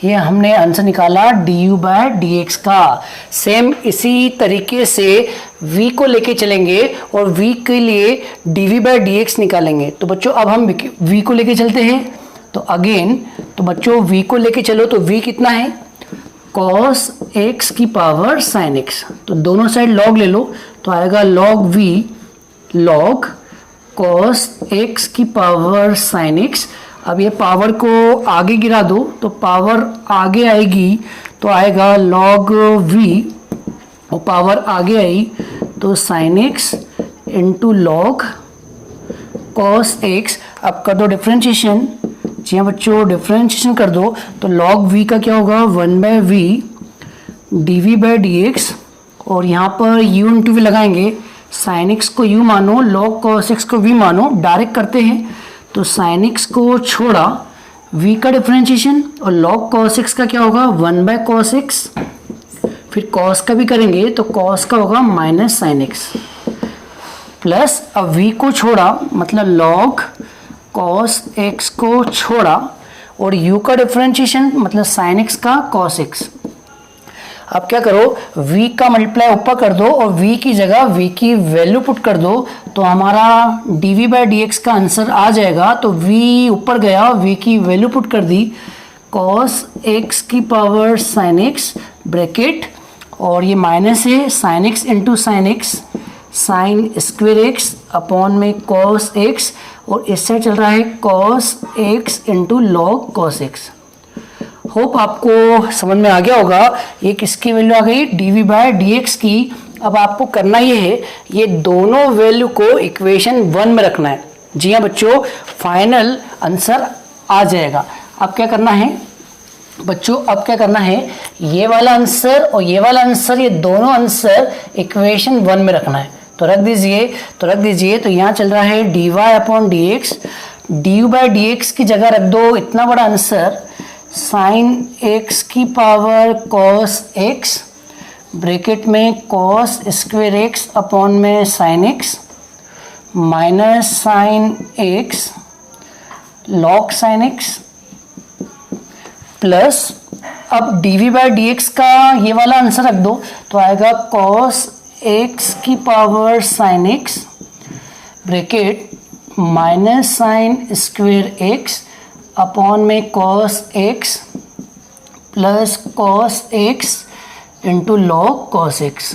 ये हमने आंसर निकाला du/dx का। सेम इसी तरीके से v को लेके चलेंगे और v के लिए dv/dx निकालेंगे। तो बच्चों अब हम v को लेके चलते हैं, तो अगेन तो बच्चों v को लेके चलो तो v कितना है, cos x की पावर sin x। तो दोनों साइड log ले लो तो आएगा log v log cos x की पावर sin x। अब ये पावर को आगे गिरा दो तो पावर आगे आएगी तो आएगा log v, और पावर आगे आई तो sin x into log cos x। अब कर दो डिफ्रेंशिएशन, जी हाँ बच्चों डिफ्रेंशिएशन कर दो तो log v का क्या होगा 1/v dv/dx, और यहाँ पर u इंटू v लगाएंगे, sin x को u मानो, log cos x को v मानो, डायरेक्ट करते हैं तो sin x को छोड़ा v का डिफ्रेंशिएशन और log cos x का क्या होगा 1/cos x, फिर cos का भी करेंगे तो cos का होगा -sin x, प्लस अब v को छोड़ा मतलब log cos x को छोड़ा और u का डिफरेंशिएशन मतलब sin x का cos x। अब क्या करो, v का मल्टीप्लाई ऊपर कर दो और v की जगह v की वैल्यू पुट कर दो तो हमारा dv/dx का आंसर आ जाएगा। तो v ऊपर गया, v की वैल्यू पुट कर दी, cos x की पावर sin x ब्रैकेट, और ये माइनस है sin x into sin x, sine square x upon में cos x, और इससे चल रहा है cos x into log cos x। Hope आपको समझ में आ गया होगा। ये किसकी वैल्यू आ गई, dv/dx की। अब आपको करना ये है, ये दोनों वैल्यू को इक्वेशन 1 में रखना है। जी हाँ बच्चों, फाइनल आंसर आ जाएगा। अब क्या करना है बच्चों, अब क्या करना है, ये वाला आंसर और ये वाला आंसर, ये दोनों आंसर इक्वेशन 1 में रखना है। तो रख दीजिए तो यहाँ चल रहा है dy/dx, du/dx की जगह रख दो इतना बड़ा आंसर sin x की पावर cos x ब्रैकेट में cos स्क्वेयर x अपॉन में sin x minus sin x log sin x, plus अब dv/dx का ये वाला आंसर रख दो तो आएगा cos x की power sin x bracket minus sine square x upon में cos x plus cos x into log cos x।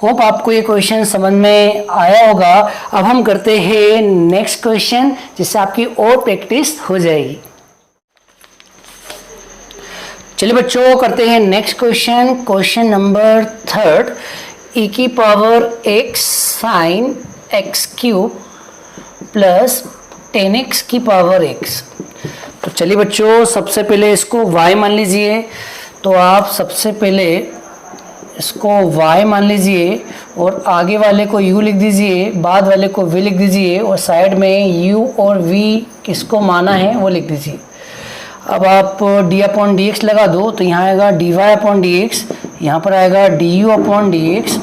Hope आपको ये क्वेश्चन समझ में आया होगा। अब हम करते हैं नेक्स्ट क्वेश्चन, जिससे आपकी और प्रैक्टिस हो जाएगी। चलिए बच्चों करते हैं next question, question number 3, e की power x sine x cube plus 10x की पावर x। तो चलिए बच्चों सबसे पहले इसको y मान लीजिए। तो आप सबसे पहले इसको y मान लीजिए और आगे वाले को u लिख दीजिए, बाद वाले को v लिख दीजिए, और साइड में u और v किसको माना है वो लिख दीजिए। अब आप d/dx लगा दो तो यहाँ आएगा dy/dx, यहाँ पर आएगा du/dx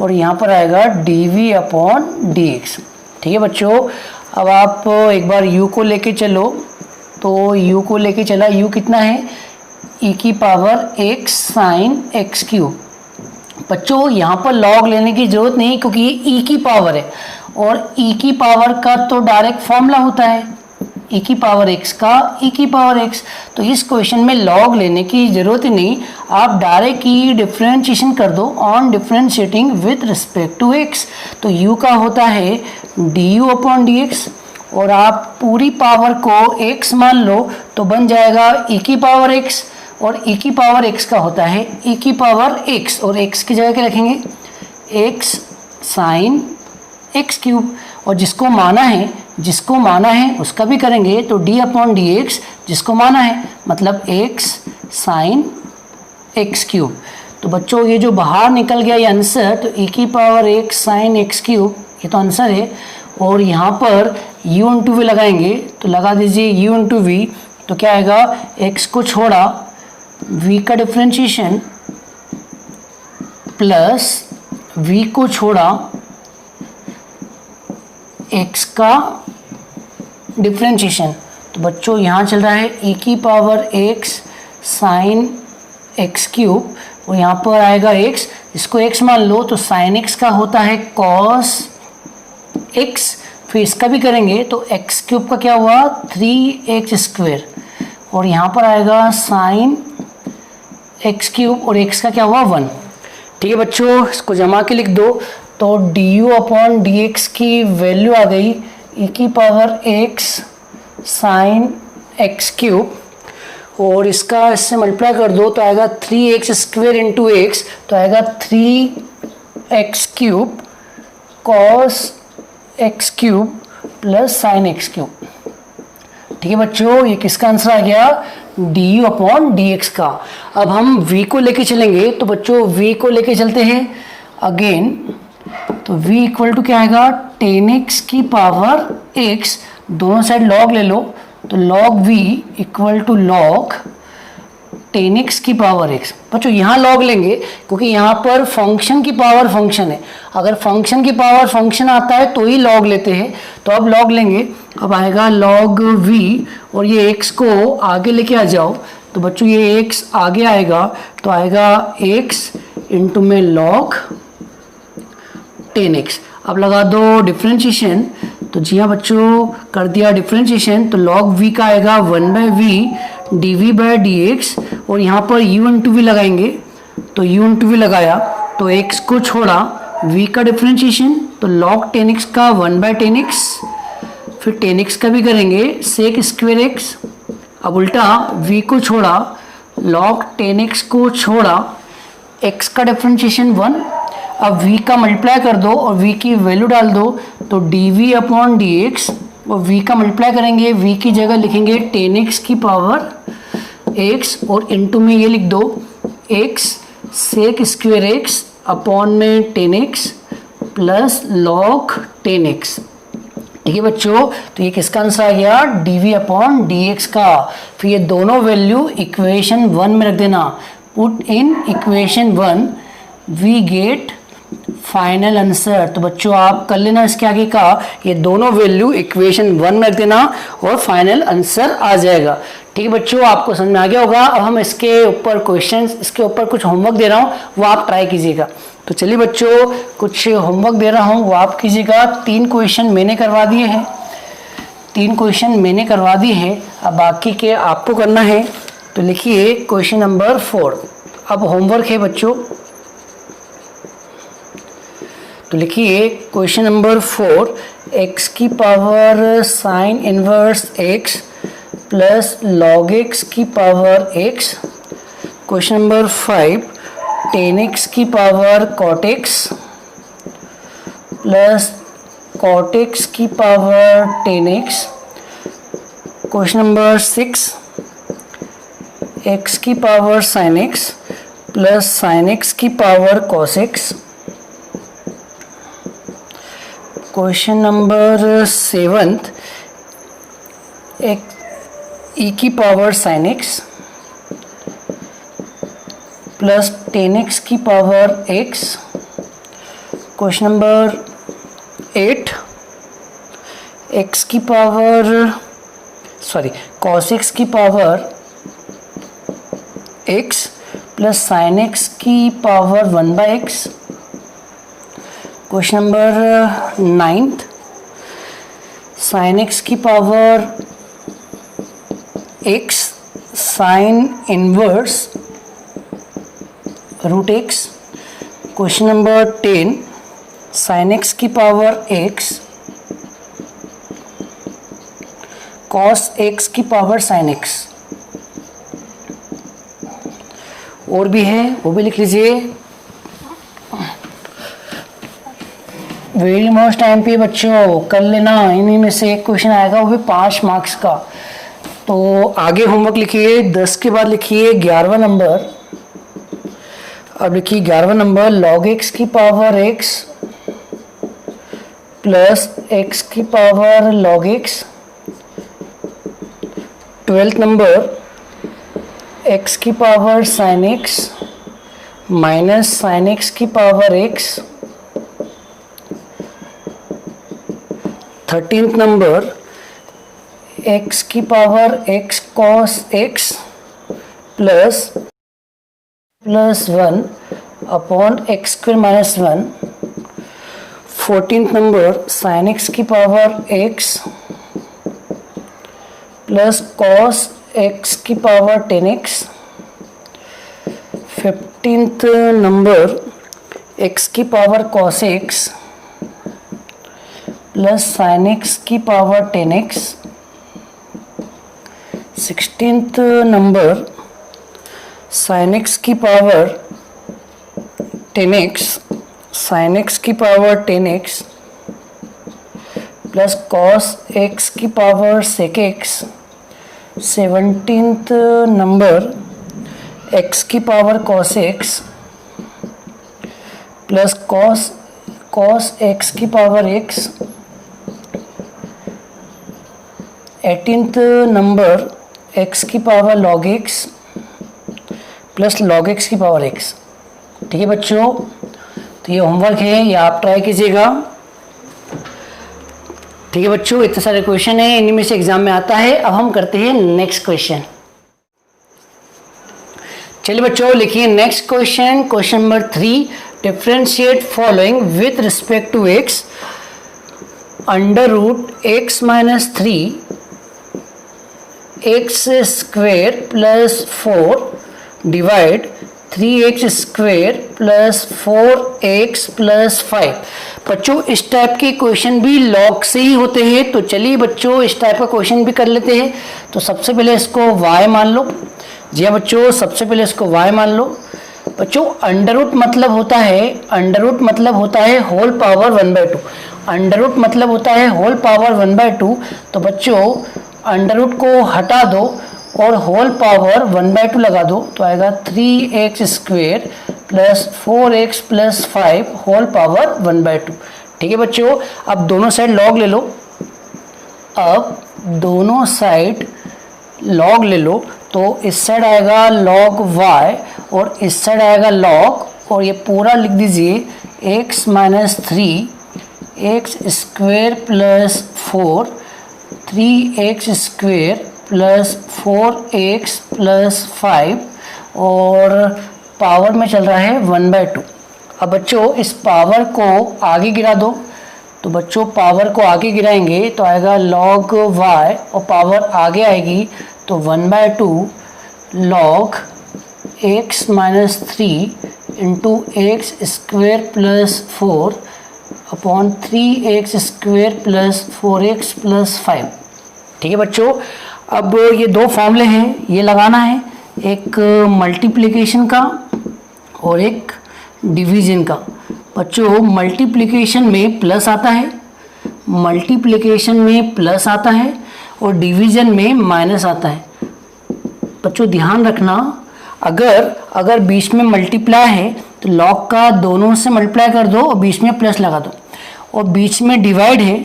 और यहाँ पर आएगा dv/dx। ठीक है बच्चों। अब आप एक बार u को लेके चलो, तो u को लेके चला, u कितना है e की power x sine x cube. बच्चों यहाँ पर लॉग लेने की ज़रूरत नहीं क्योंकि ये e की पावर है, और e की पावर का तो डायरेक्ट फॉर्मूला होता है e की पावर x का e की पावर x। तो इस क्वेश्चन में लॉग लेने की ज़रूरत ही नहीं, आप डायरेक्ट ही डिफ्रेंशिएशन कर दो on differentiating with respect to x। तो u का होता है du अपॉन dx, और आप पूरी पावर को x मान लो तो बन जाएगा e की पावर x, और e की पावर x का होता है e की पावर x, और x की जगह क्या रखेंगे x साइन x क्यूब, और जिसको माना है उसका भी करेंगे तो d अपॉन डी एक्स जिसको माना है, मतलब x साइन x क्यूब। तो बच्चों ये जो बाहर निकल गया ये आंसर, तो e की power x sine x cube ये तो आंसर है। और यहाँ पर u इंटू वी लगाएंगे, तो लगा दीजिए u इंटू वी, तो क्या आएगा x को छोड़ा v का डिफ्रेंशिएशन प्लस v को छोड़ा x का डिफ्रेंशिएशन। तो बच्चों यहाँ चल रहा है e की power x sine x cube, और यहाँ पर आएगा x, इसको x मान लो तो साइन x का होता है cos x, फिर इसका भी करेंगे तो x क्यूब का क्या हुआ 3x स्क्वायर, और यहाँ पर आएगा साइन x क्यूब और x का क्या हुआ 1। ठीक है बच्चों, इसको जमा के लिख दो, तो du अपॉन dx की वैल्यू आ गई e की power x sine x cube, और इसका इससे मल्टीप्लाई कर दो तो आएगा 3x स्क्वायर इंटू x, तो आएगा 3x cube cos x cube plus sine x cube. ठीक है बच्चों, ये किसका आंसर आ गया du अपॉन dx का। अब हम v को लेके चलेंगे, तो बच्चों v को लेके चलते हैं अगेन, तो v इक्वल टू क्या आएगा 10x की पावर x, दोनों साइड लॉग ले लो, तो log v equal to log 10x की पावर x। बच्चों यहाँ लॉग लेंगे क्योंकि यहाँ पर फंक्शन की पावर फंक्शन है, अगर फंक्शन की पावर फंक्शन आता है तो ही लॉग लेते हैं, तो अब लॉग लेंगे। अब आएगा लॉग v, और ये x को आगे लेके आ जाओ, तो बच्चों ये x आगे आएगा तो आएगा x इंटू में लॉग 10x। अब लगा दो डिफ्रेंशिएशन, तो जी हाँ बच्चों कर दिया डिफ्रेंशिएशन, तो log v का आएगा 1/v dv बाई dx, और यहाँ पर u इंटू वी लगाएंगे, तो u इंटू वी लगाया तो x को छोड़ा v का डिफ्रेंशिएशन, तो log 10x का 1/10x, फिर 10x का भी करेंगे सेक स्क्वायर x। अब उल्टा v को छोड़ा log 10x को छोड़ा x का डिफ्रेंशिएशन 1। अब v का मल्टीप्लाई कर दो और v की वैल्यू डाल दो, तो dv अपॉन dx, और v का मल्टीप्लाई करेंगे, v की जगह लिखेंगे 10x की पावर x, और इनटू में ये लिख दो x sec square x upon में 10x प्लस log 10x। ठीक है बच्चों, तो ये किसका आंसर आ गया dv अपॉन dx का। फिर ये दोनों वैल्यू इक्वेशन 1 में रख देना, put in equation 1 we get final answer. तो बच्चों आप कर लेना इसके आगे का, ये दोनों वैल्यू इक्वेशन 1 में रख देना और फाइनल आंसर आ जाएगा। ठीक है बच्चों, आपको समझ में आ गया होगा। अब हम इसके ऊपर क्वेश्चंस, इसके ऊपर कुछ होमवर्क दे रहा हूँ, वो आप ट्राई कीजिएगा। तो चलिए बच्चों कुछ होमवर्क दे रहा हूँ, वो आप कीजिएगा। 3 क्वेश्चन मैंने करवा दिए हैं, 3 क्वेश्चन मैंने करवा दिए हैं, अब बाकी के आपको करना है। तो लिखिए क्वेश्चन नंबर 4। अब होमवर्क है बच्चों, तो लिखिए क्वेश्चन नंबर 4, x की power sine inverse x plus log x की power x। Question number 5, 10x की power cot x plus cot x की power 10x। Question number 6, x की power sign x plus sine x की power cos x। Question number 7, e की power sign x plus 10x की power x। Question number 8, x की power cos x की power x plus sine x की power 1/x। Question number 9, sine x की power x sine inverse root x. Question number 10 sine x की power x cos x की power sine x. और भी है वो भी लिख लीजिए। वेरी मोस्ट टाइम पे बच्चों कर लेना, इन्हीं में से एक क्वेश्चन आएगा, वो भी 5 मार्क्स का। तो आगे होमवर्क लिखिए, 10 के बाद लिखिए 11वां नंबर। अब लिखिए 11वां नंबर लॉग एक्स की पावर x प्लस एक्स की power log x. 12th number x की power sine x minus sine x की power x। 13th number x की power x cos x plus 1 upon x square minus 1। 14th number sine x की power x plus cos x की power 10x। 15th number x की power cos x plus sin x की power 10x। 16th number sin x की power 10x sin x की power 10x plus cos x की power sec x। 17th number x की power cos x plus cos x की power x। 18th number x की power log x plus log x की power x। ठीक है बच्चों, तो ये होमवर्क है, ये आप ट्राई कीजिएगा। ठीक है बच्चों, इतने सारे क्वेश्चन हैं, इन्हीं में से एग्जाम में आता है। अब हम करते हैं नेक्स्ट क्वेश्चन। चलिए बच्चों लिखिए next question. Question number 3 differentiate following with respect to x under root x minus 3 x square plus 4 divide 3x square plus 4x plus 5। बच्चों इस टाइप के क्वेश्चन भी लॉग से ही होते हैं, तो चलिए बच्चों इस टाइप का क्वेश्चन भी कर लेते हैं। तो सबसे पहले इसको y मान लो। जी हाँ बच्चों, सबसे पहले इसको y मान लो। बच्चों अंडर रूट मतलब होता है होल पावर 1/2। अंडर रूट मतलब होता है होल पावर 1/2। तो बच्चों अंडर रूट को हटा दो और होल पावर 1/2 लगा दो, तो आएगा 3x square plus 4x plus 5 whole power 1/2। ठीक है बच्चों, अब दोनों साइड लॉग ले लो। अब दोनों साइड लॉग ले लो, तो इस साइड आएगा log y और इस साइड आएगा log, और ये पूरा लिख दीजिए x minus 3x square plus 4 3x square plus 4x plus 5 और पावर में चल रहा है 1/2। अब बच्चों इस पावर को आगे गिरा दो, तो बच्चों पावर को आगे गिराएंगे तो आएगा log y और पावर आगे आएगी तो 1/2 log x minus 3 into x square plus 4 upon 3x square plus 4x plus 5। ठीक है बच्चों, अब ये दो फॉर्मूले हैं, ये लगाना है, एक मल्टीप्लिकेशन का और एक डिवीज़न का। बच्चों मल्टीप्लिकेशन में प्लस आता है, और डिवीज़न में माइनस आता है। बच्चों ध्यान रखना, अगर बीच में मल्टीप्लाई है तो लॉग का दोनों से मल्टीप्लाई कर दो और बीच में प्लस लगा दो, और बीच में डिवाइड है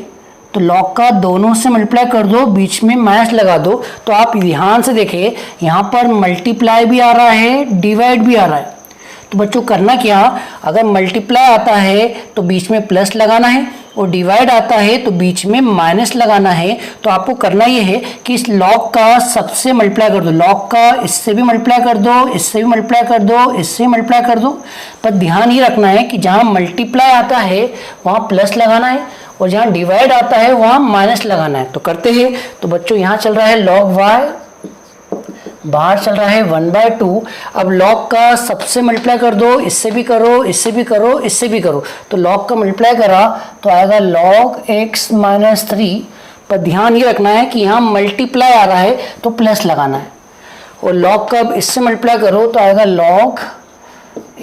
तो लॉग का दोनों से मल्टीप्लाई कर दो, बीच में माइनस लगा दो। तो आप ध्यान से देखें, यहाँ पर मल्टीप्लाई भी आ रहा है, डिवाइड भी आ रहा है। तो बच्चों करना क्या, अगर मल्टीप्लाई आता है तो बीच में प्लस लगाना है, और डिवाइड आता है तो बीच में माइनस लगाना है। तो आपको करना ये है कि इस लॉग का सबसे मल्टीप्लाई कर दो, लॉग का इससे भी मल्टीप्लाई कर दो, इससे भी मल्टीप्लाई कर दो, इससे मल्टीप्लाई कर दो। पर ध्यान ये रखना है कि जहाँ मल्टीप्लाई आता है वहाँ प्लस लगाना है, और जहाँ डिवाइड आता है वहाँ माइनस लगाना है। तो करते हैं, तो बच्चों यहाँ चल रहा है log y बाहर चल रहा है 1/2। अब log का सबसे मल्टीप्लाई कर दो, इससे भी करो, इससे भी करो, इससे भी करो, तो log का मल्टीप्लाई करा तो आएगा log x माइनस 3। पर ध्यान ये रखना है कि यहाँ मल्टीप्लाई आ रहा है तो प्लस लगाना है, और log का अब इससे मल्टीप्लाई करो तो आएगा log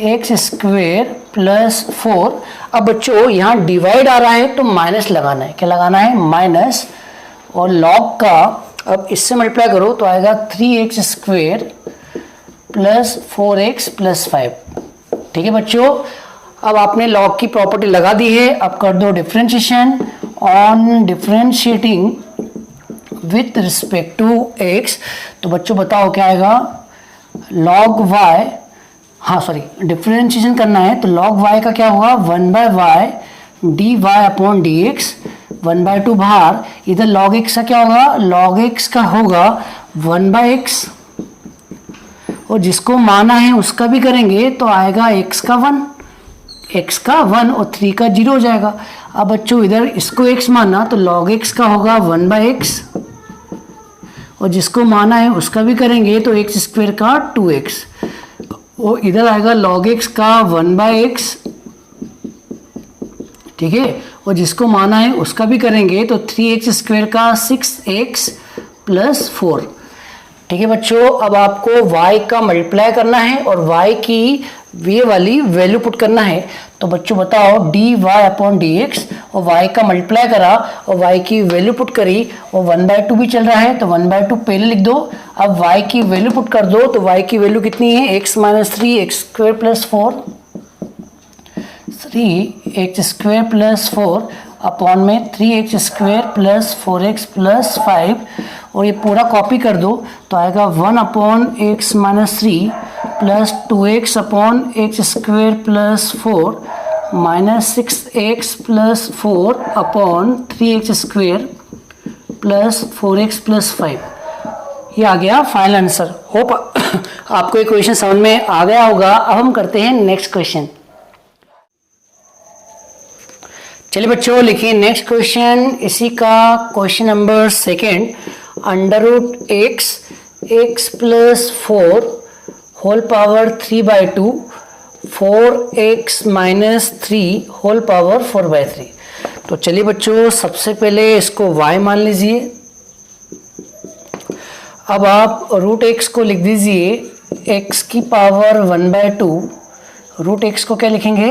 एक्स स्क्वेयर प्लस 4। अब बच्चों यहाँ डिवाइड आ रहा है तो माइनस लगाना है, क्या लगाना है, माइनस, और log का अब इससे मल्टीप्लाई करो तो आएगा 3x square plus 4x plus 5। ठीक है बच्चों, अब आपने log की प्रॉपर्टी लगा दी है। अब कर दो differentiation. On differentiating with respect to x, तो बच्चों बताओ क्या आएगा, log y, हाँ सॉरी डिफरेंशिएशन करना है तो log y का क्या होगा, 1/y dy अपॉन dx, 1/2 बाहर, इधर log x का क्या होगा, log x का होगा 1/x, और जिसको माना है उसका भी करेंगे तो आएगा x का 1 और 3 का 0 हो जाएगा। अब बच्चों इधर इसको x माना तो log x का होगा 1/x, और जिसको माना है उसका भी करेंगे तो x स्क्वेयर का 2x, और इधर आएगा log x का 1/x, ठीक है, और जिसको माना है उसका भी करेंगे तो 3x स्क्वेयर का 6x प्लस 4। ठीक है बच्चों, अब आपको y का मल्टीप्लाई करना है और y की ये वाली वैल्यू पुट करना है। तो बच्चों बताओ dy अपॉन dx, और y का मल्टीप्लाई करा और y की वैल्यू पुट करी, और 1/2 भी चल रहा है तो 1/2 पहले लिख दो। अब y की वैल्यू पुट कर दो तो y की वैल्यू कितनी है, x minus 3 x square plus 4, 3x square plus 4 upon में 3x square plus 4x plus 5, और ये पूरा कॉपी कर दो तो आएगा 1 upon x minus 3 plus 2x upon x square plus 4 minus 6x plus 4 upon 3x square plus 4x plus 5। ये आ गया फाइनल आंसर। होप आपको ये क्वेश्चन समझ में आ गया होगा। अब हम करते हैं नेक्स्ट क्वेश्चन। चलिए बच्चों लिखिए नेक्स्ट क्वेश्चन, इसी का question number 2, under root x plus 4 whole power 3/2 4x minus 3 whole power 4/3। तो चलिए बच्चों सबसे पहले इसको y मान लीजिए। अब आप रूट एक्स को लिख दीजिए x की पावर 1/2, रूट एक्स को क्या लिखेंगे,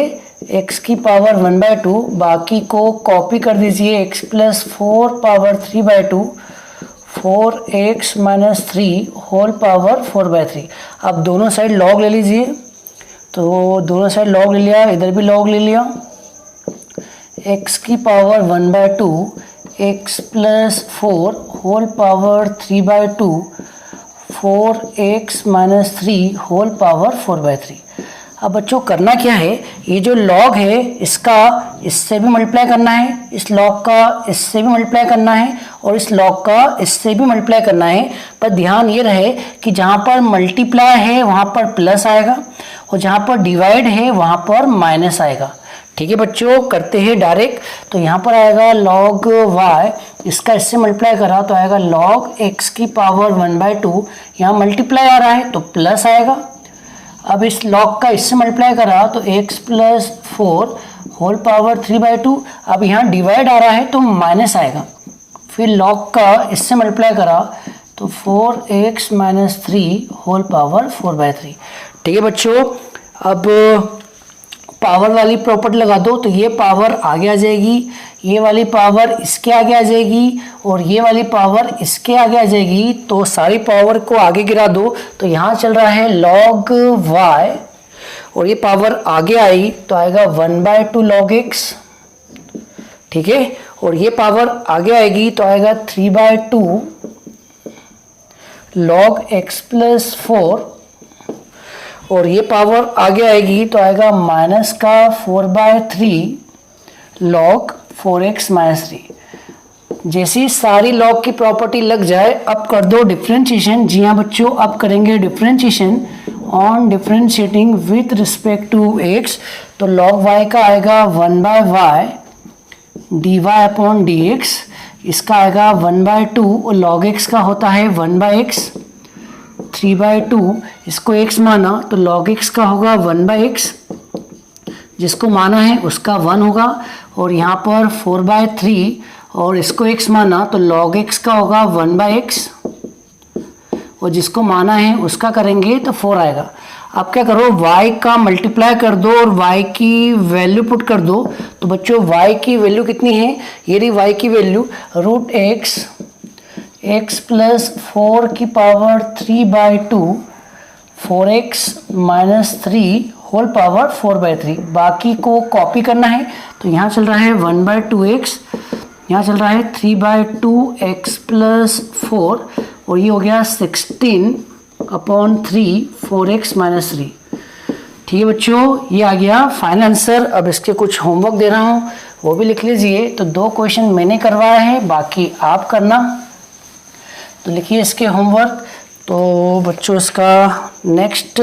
x की पावर 1/2, बाकी को कॉपी कर दीजिए x plus 4 power 3/2 4x minus 3 whole power 4/3। अब दोनों साइड लॉग ले लीजिए, तो दोनों साइड लॉग ले लिया, इधर भी लॉग ले लिया, x की power 1/2 x plus 4 whole power 3/2 4x minus 3 whole power 4/3। अब बच्चों करना क्या है, ये जो लॉग है इसका इससे भी मल्टीप्लाई करना है, इस लॉग का इससे भी मल्टीप्लाई करना है, और इस लॉग का इससे भी मल्टीप्लाई करना है। पर ध्यान ये रहे कि जहाँ पर मल्टीप्लाई है वहाँ पर प्लस आएगा, और जहाँ पर डिवाइड है वहाँ पर माइनस आएगा। ठीक है बच्चों, करते हैं डायरेक्ट। तो यहाँ पर आएगा log y, इसका इससे मल्टीप्लाई करा तो आएगा log x की पावर 1/2, यहाँ मल्टीप्लाई आ रहा है तो प्लस आएगा। अब इस log का इससे मल्टीप्लाई करा तो x प्लस 4 होल पावर 3/2, अब यहाँ डिवाइड आ रहा है तो माइनस आएगा। फिर log का इससे मल्टीप्लाई करा तो 4x माइनस 3 होल पावर 4/3। ठीक है बच्चों, अब पावर वाली प्रॉपर्टी लगा दो तो ये पावर आगे आ जाएगी, ये वाली पावर इसके आगे आ जाएगी, और ये वाली पावर इसके आगे आ जाएगी। तो सारी पावर को आगे गिरा दो तो यहाँ चल रहा है log y, और ये पावर आगे आई तो आएगा 1/2 log x। ठीक है, और ये पावर आगे आएगी तो आएगा 3/2 log x प्लस 4, और ये पावर आगे आएगी तो आएगा माइनस का 4/3 log 4x माइनस 3। जैसी सारी log की प्रॉपर्टी लग जाए अब कर दो डिफरेंशिएशन। जी हाँ बच्चों, अब करेंगे differentiation on differentiating with respect to x। तो log y का आएगा 1/y dy अपॉन dx, इसका आएगा 1/2, और log x का होता है 1/x 3/2, इसको x माना तो log x का होगा 1/x, जिसको माना है उसका 1 होगा। और यहाँ पर 4/3 और इसको x माना तो log x का होगा 1/x, और जिसको माना है उसका करेंगे तो 4 आएगा। अब क्या करो, y का मल्टीप्लाई कर दो और y की वैल्यू पुट कर दो। तो बच्चों y की वैल्यू कितनी है, ये रही y की वैल्यू √x x प्लस 4 की power 3/2 4x minus 3 whole power 4/3। बाकी को कॉपी करना है तो यहाँ चल रहा है 1/2x, यहाँ चल रहा है 3/2x प्लस 4, और ये हो गया 16/3 4x माइनस 3। ठीक है बच्चों, ये आ गया फाइनल आंसर। अब इसके कुछ होमवर्क दे रहा हूँ, वो भी लिख लीजिए। तो 2 क्वेश्चन मैंने करवाया है, बाकी आप करना। तो लिखिए इसके होमवर्क। तो बच्चों इसका नेक्स्ट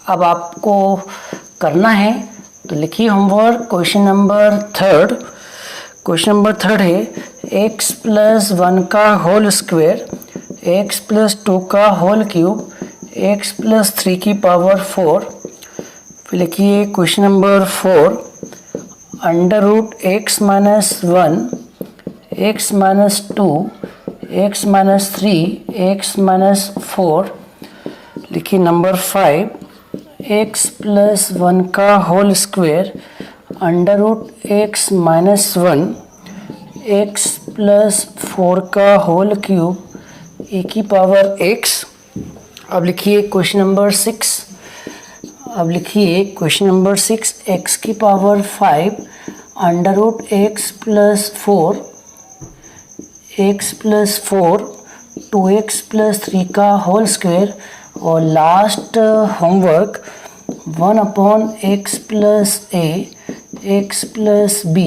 अब आपको करना है, तो लिखिए होमवर्क। क्वेश्चन नंबर 3 है x प्लस 1 का होल स्क्वायर, x प्लस 2 का होल क्यूब, x प्लस 3 की पावर 4। फिर लिखिए question number 4 √x minus 1 x minus 2 x minus 3 x माइनस 4। लिखिए नंबर 5 x प्लस 1 का whole square √x minus 1 x plus 4 का होल क्यूब e की पावर x। अब लिखिए क्वेश्चन नंबर 6। x की power 5 √x plus 4 x plus 4 2x plus 3 का whole square. और last homework 1/x plus a x plus b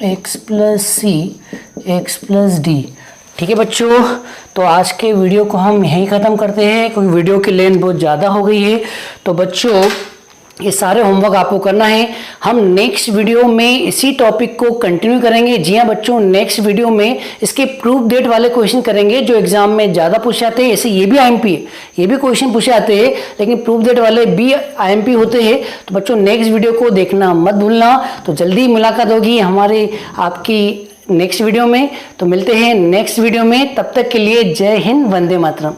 x plus c x plus d। ठीक है बच्चों, तो आज के वीडियो को हम यहीं ख़त्म करते हैं, क्योंकि वीडियो की लेंथ बहुत ज़्यादा हो गई है। तो बच्चों ये सारे होमवर्क आपको करना है। हम नेक्स्ट वीडियो में इसी टॉपिक को कंटिन्यू करेंगे। जी हाँ बच्चों, नेक्स्ट वीडियो में इसके प्रूफ डेट वाले क्वेश्चन करेंगे जो एग्जाम में ज़्यादा पूछे जाते हैं। ऐसे ये भी IMP है, ये भी क्वेश्चन पूछे जाते हैं, लेकिन प्रूफ डेट वाले भी IMP होते हैं। तो बच्चों नेक्स्ट वीडियो को देखना मत भूलना। तो जल्दी मुलाकात होगी हमारी आपकी नेक्स्ट वीडियो में। तो मिलते हैं नेक्स्ट वीडियो में, तब तक के लिए जय हिंद, वंदे मातरम।